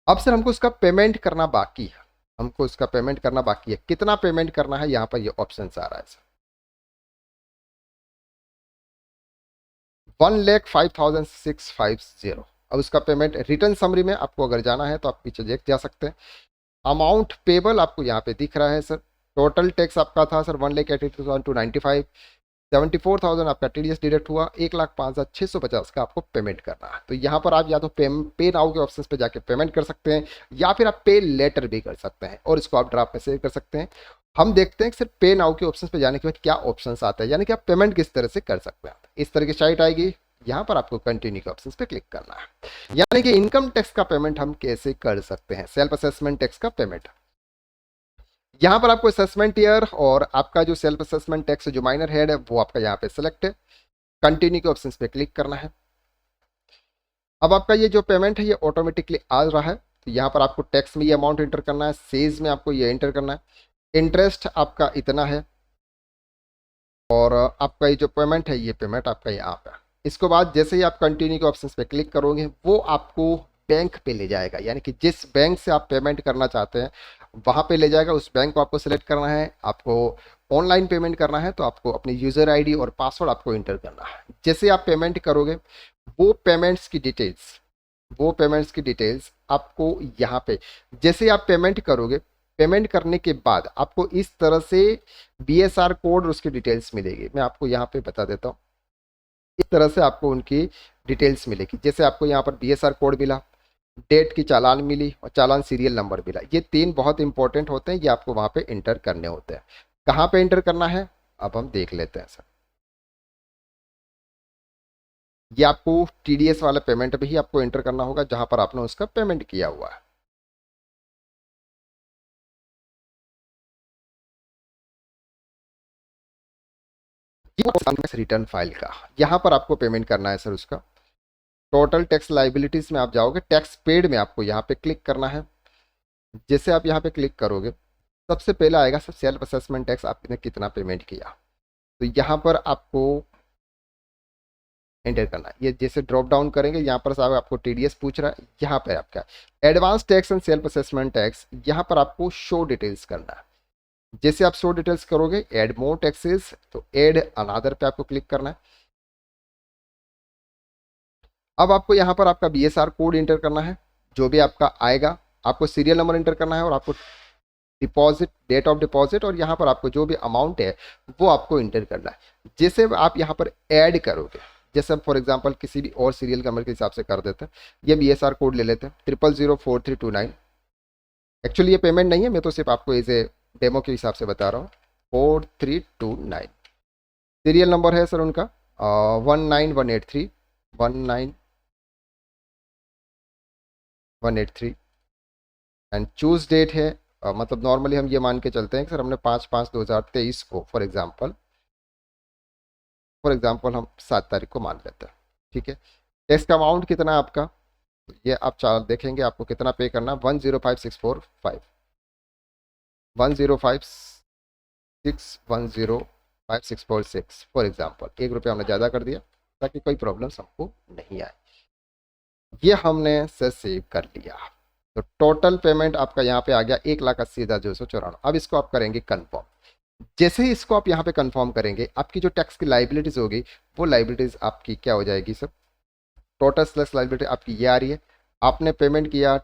अब सर हमको इसका पेमेंट करना बाकी है, हमको इसका पेमेंट करना बाकी है। कितना पेमेंट करना है यहाँ पर ये ऑप्शन आ रहा है सर, 1,05,650। अब उसका पेमेंट रिटर्न समरी में आपको अगर जाना है तो आप पीछे देख जा सकते हैं। अमाउंट पेबल आपको यहाँ पे दिख रहा है सर। टोटल टैक्स आपका था सर 1,82,295, 74,000 आपका TDS डिडक्ट हुआ, 1,05,650 का आपको पेमेंट करना है। तो यहाँ पर आप या तो पे नाउ के ऑप्शन पे जाके पेमेंट कर सकते हैं, या फिर आप पे लेटर भी कर सकते हैं, और इसको आप ड्राफ्ट में सेव कर सकते हैं। हम देखते हैं कि सिर्फ पे नाउ के ऑप्शन पे जाने के बाद क्या ऑप्शन आता है, यानी कि आप पेमेंट किस तरह से कर सकते हैं। इस तरह की साइट आएगी, यहाँ पर आपको कंटिन्यू के ऑप्शन पे क्लिक करना है। यानी कि इनकम टैक्स का पेमेंट हम कैसे कर सकते हैं, सेल्फ असेसमेंट टैक्स का पेमेंट। यहाँ पर आपको असेसमेंट ईयर और आपका जो सेल्फ असेसमेंट टैक्स जो माइनर हेड है वो आपका यहाँ पे सिलेक्ट है। कंटिन्यू के ऑप्शन पे क्लिक करना है। अब आपका ये जो पेमेंट है ये ऑटोमेटिकली आ रहा है। तो यहाँ पर आपको टैक्स में ये अमाउंट एंटर करना है, सेज में आपको ये एंटर करना है, इंटरेस्ट आपका इतना है, और आपका ये जो पेमेंट है ये पेमेंट आपका यहाँ पे। इसके बाद जैसे ही आप कंटिन्यू के ऑप्शन पे क्लिक करोगे वो आपको बैंक पे ले जाएगा, यानी कि जिस बैंक से आप पेमेंट करना चाहते हैं वहाँ पे ले जाएगा, उस बैंक को आपको सेलेक्ट करना है। आपको ऑनलाइन पेमेंट करना है तो आपको अपनी यूज़र आईडी और पासवर्ड आपको इंटर करना है। जैसे आप पेमेंट करोगे वो पेमेंट्स की डिटेल्स वो पेमेंट्स की डिटेल्स आपको यहाँ पे, जैसे आप पेमेंट करोगे, पेमेंट करने के बाद आपको इस तरह से BSR कोड और उसकी डिटेल्स मिलेगी। मैं आपको यहाँ पे बता देता हूँ, इस तरह से आपको उनकी डिटेल्स मिलेगी। जैसे आपको यहाँ पर BSR कोड मिला, डेट की चालान मिली और चालान सीरियल नंबर मिला। ये 3 बहुत इंपॉर्टेंट होते हैं, ये आपको वहाँ पे इंटर करने होते हैं। कहाँ पे इंटर करना है अब हम देख लेते हैं सर। ये आपको TDS वाला पेमेंट भी आपको इंटर करना होगा जहां पर आपने उसका पेमेंट किया हुआ है। ये रिटर्न फाइल का यहाँ पर आपको पेमेंट करना है सर। उसका टोटल टैक्स लाइबिलिटीज में आप जाओगे, टैक्स पेड में आपको यहाँ पे क्लिक करना है। जैसे आप यहाँ पे क्लिक करोगे सबसे पहला आएगा सर सेल्फ असेसमेंट टैक्स, आपने कितना पेमेंट किया। तो यहाँ पर आपको एंटर करना है। ये जैसे ड्रॉप डाउन करेंगे यहाँ पर साहब आपको TDS पूछ रहा है, यहाँ पे आपका advance tax and self assessment tax, यहाँ पर आपको शो डिटेल्स करना है। जैसे आप शो डिटेल्स करोगे ऐड मोर टैक्सेस, तो ऐड अनदर पे आपको क्लिक करना है। अब आपको यहाँ पर आपका BSR कोड इंटर करना है, जो भी आपका आएगा। आपको सीरियल नंबर इंटर करना है और आपको डिपॉजिट, डेट ऑफ डिपॉजिट और यहाँ पर आपको जो भी अमाउंट है वो आपको इंटर करना है। जैसे आप यहाँ पर ऐड करोगे, जैसे फॉर एग्जांपल किसी भी और सीरियल नंबर के हिसाब से कर देते हैं, ये BSR कोड ले लेते हैं 0004329। एक्चुअली ये पेमेंट नहीं है, मैं तो सिर्फ आपको एज ए डेमो के हिसाब से बता रहा हूँ। 4329 सीरियल नंबर है सर उनका 19183 19183 एंड चूज डेट है मतलब नॉर्मली हम ये मान के चलते हैं कि सर हमने 5/5/2023 को फॉर एग्जाम्पल हम 7 तारीख को मान लेते हैं। ठीक है, टैक्स का अमाउंट कितना है आपका, तो ये आप चार्ट देखेंगे आपको कितना पे करना, 105,645 105,610,5,646 फॉर एग्जाम्पल। 1 रुपया हमने ज़्यादा कर दिया ताकि कोई प्रॉब्लम्स हमको नहीं आए। ये हमने से सेव कर लिया। तो टोटल पेमेंट आपका यहाँ पे आ गया 1,80,294। अब इसको आप करेंगे कन्फर्म। जैसे ही इसको आप यहाँ पे कंफर्म करेंगे आपकी जो टैक्स की लाइबिलिटीज होगी वो लाइबिलिटीज आपकी क्या हो जाएगी सर, टोटल स्लैश लाइबिलिटी आपकी ये आ रही है। आपने पेमेंट किया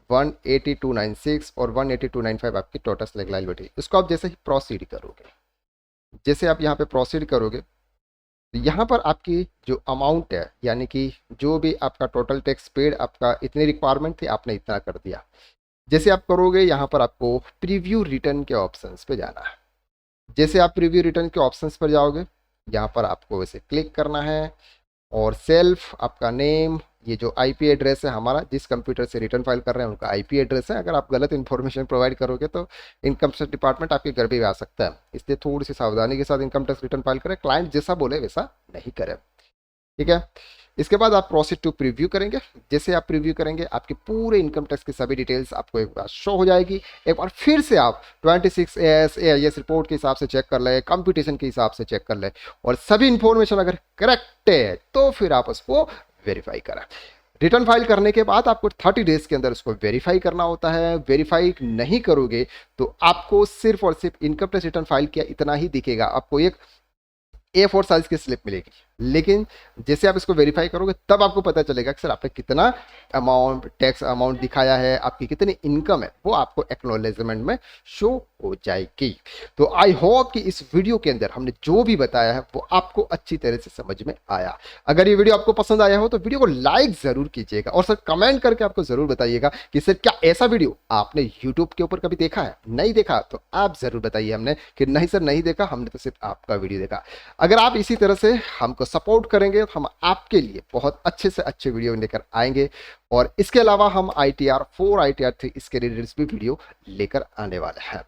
18296 और 18295 आपकी टोटल स्लैश लाइबिलिटी। इसको आप जैसे ही प्रोसीड करोगे, जैसे आप यहाँ पे प्रोसीड करोगे तो यहाँ पर आपकी जो अमाउंट है, यानी कि जो भी आपका टोटल टैक्स पेड, आपका इतनी रिक्वायरमेंट थी आपने इतना कर दिया। जैसे आप करोगे यहाँ पर आपको प्रीव्यू रिटर्न के ऑप्शंस पे जाना है। जैसे आप प्रीव्यू रिटर्न के ऑप्शंस पर जाओगे यहाँ पर आपको वैसे क्लिक करना है और सेल्फ आपका नेम, ये जो IP एड्रेस है हमारा, जिस कंप्यूटर से रिटर्न फाइल कर रहे हैं उनका IP एड्रेस है। अगर आप गलत इन्फॉर्मेशन प्रोवाइड करोगे तो इनकम टैक्स डिपार्टमेंट आपके घर पे भी आ सकता है, इसलिए थोड़ी सी सावधानी के साथ इनकम टैक्स रिटर्न फाइल करें। क्लाइंट जैसा बोले वैसा नहीं करें। ठीक है, इसके बाद आप प्रोसीड टू प्रीव्यू करेंगे। जैसे आप प्रीव्यू करेंगे आपके पूरे इनकम टैक्स की सभी डिटेल्स आपको एक बार शो हो जाएगी। एक बार फिर से आप 26AS AIS रिपोर्ट के हिसाब से चेक कर ले, कंप्यूटेशन के हिसाब से चेक कर ले और सभी इंफॉर्मेशन अगर करेक्ट है तो फिर आप उसको वेरीफाई करें। रिटर्न फाइल करने के बाद आपको 30 डेज के अंदर उसको वेरीफाई करना होता है। वेरीफाई नहीं करोगे तो आपको सिर्फ और सिर्फ इनकम टैक्स रिटर्न फाइल किया इतना ही दिखेगा, आपको एक A4 साइज की स्लिप मिलेगी। लेकिन जैसे आप इसको वेरीफाई करोगे तब आपको पता चलेगा कि सर आपने कितना अमाउंट, टैक्स अमाउंट दिखाया है, आपकी कितनी इनकम है, वो आपको एक्नॉलेजमेंट में शो हो जाएगी। तो आई होप कि इस वीडियो के अंदर हमने जो भी बताया है वो आपको अच्छी तरह से समझ में आया। अगर ये वीडियो आपको पसंद आया हो तो वीडियो को लाइक जरूर कीजिएगा और सर कमेंट करके आपको जरूर बताइएगा कि सर क्या ऐसा वीडियो आपने यूट्यूब के ऊपर कभी देखा है। नहीं देखा तो आप जरूर बताइए हमने कि नहीं सर नहीं देखा, हमने तो सिर्फ आपका वीडियो देखा। अगर आप इसी तरह से हमको सपोर्ट करेंगे तो हम आपके लिए बहुत अच्छे से अच्छे वीडियो लेकर आएंगे और इसके अलावा हम ITR 4 ITR 3 इसके रिलेटेड भी वीडियो लेकर आने वाले हैं।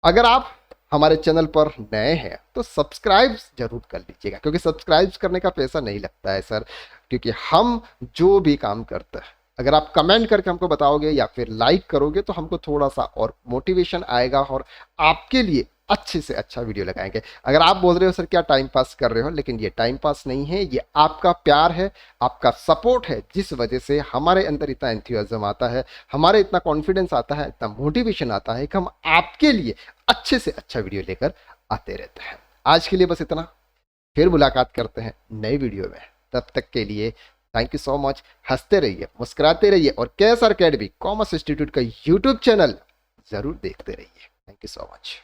अगर आप हमारे चैनल पर नए हैं तो सब्सक्राइब जरूर कर लीजिएगा, क्योंकि सब्सक्राइब करने का पैसा नहीं लगता है सर, क्योंकि हम जो भी काम करते हैं अगर आप कमेंट करके हमको बताओगे या फिर लाइक करोगे तो हमको थोड़ा सा और मोटिवेशन आएगा और आपके लिए अच्छे से अच्छा वीडियो लगाएंगे। अगर आप बोल रहे हो सर क्या टाइम पास कर रहे हो, लेकिन ये टाइम पास नहीं है, ये आपका प्यार है, आपका सपोर्ट है, जिस वजह से हमारे अंदर इतना एंथुसियाज्म आता है, हमारे इतना कॉन्फिडेंस आता है, इतना मोटिवेशन आता है कि हम आपके लिए अच्छे से अच्छा वीडियो लेकर आते रहते हैं। आज के लिए बस इतना, फिर मुलाकात करते हैं नए वीडियो में। तब तक के लिए थैंक यू सो मच। हंसते रहिए, मुस्कुराते रहिए और केएसआर अकेडमी कॉमर्स इंस्टीट्यूट का यूट्यूब चैनल जरूर देखते रहिए। Thank you so much.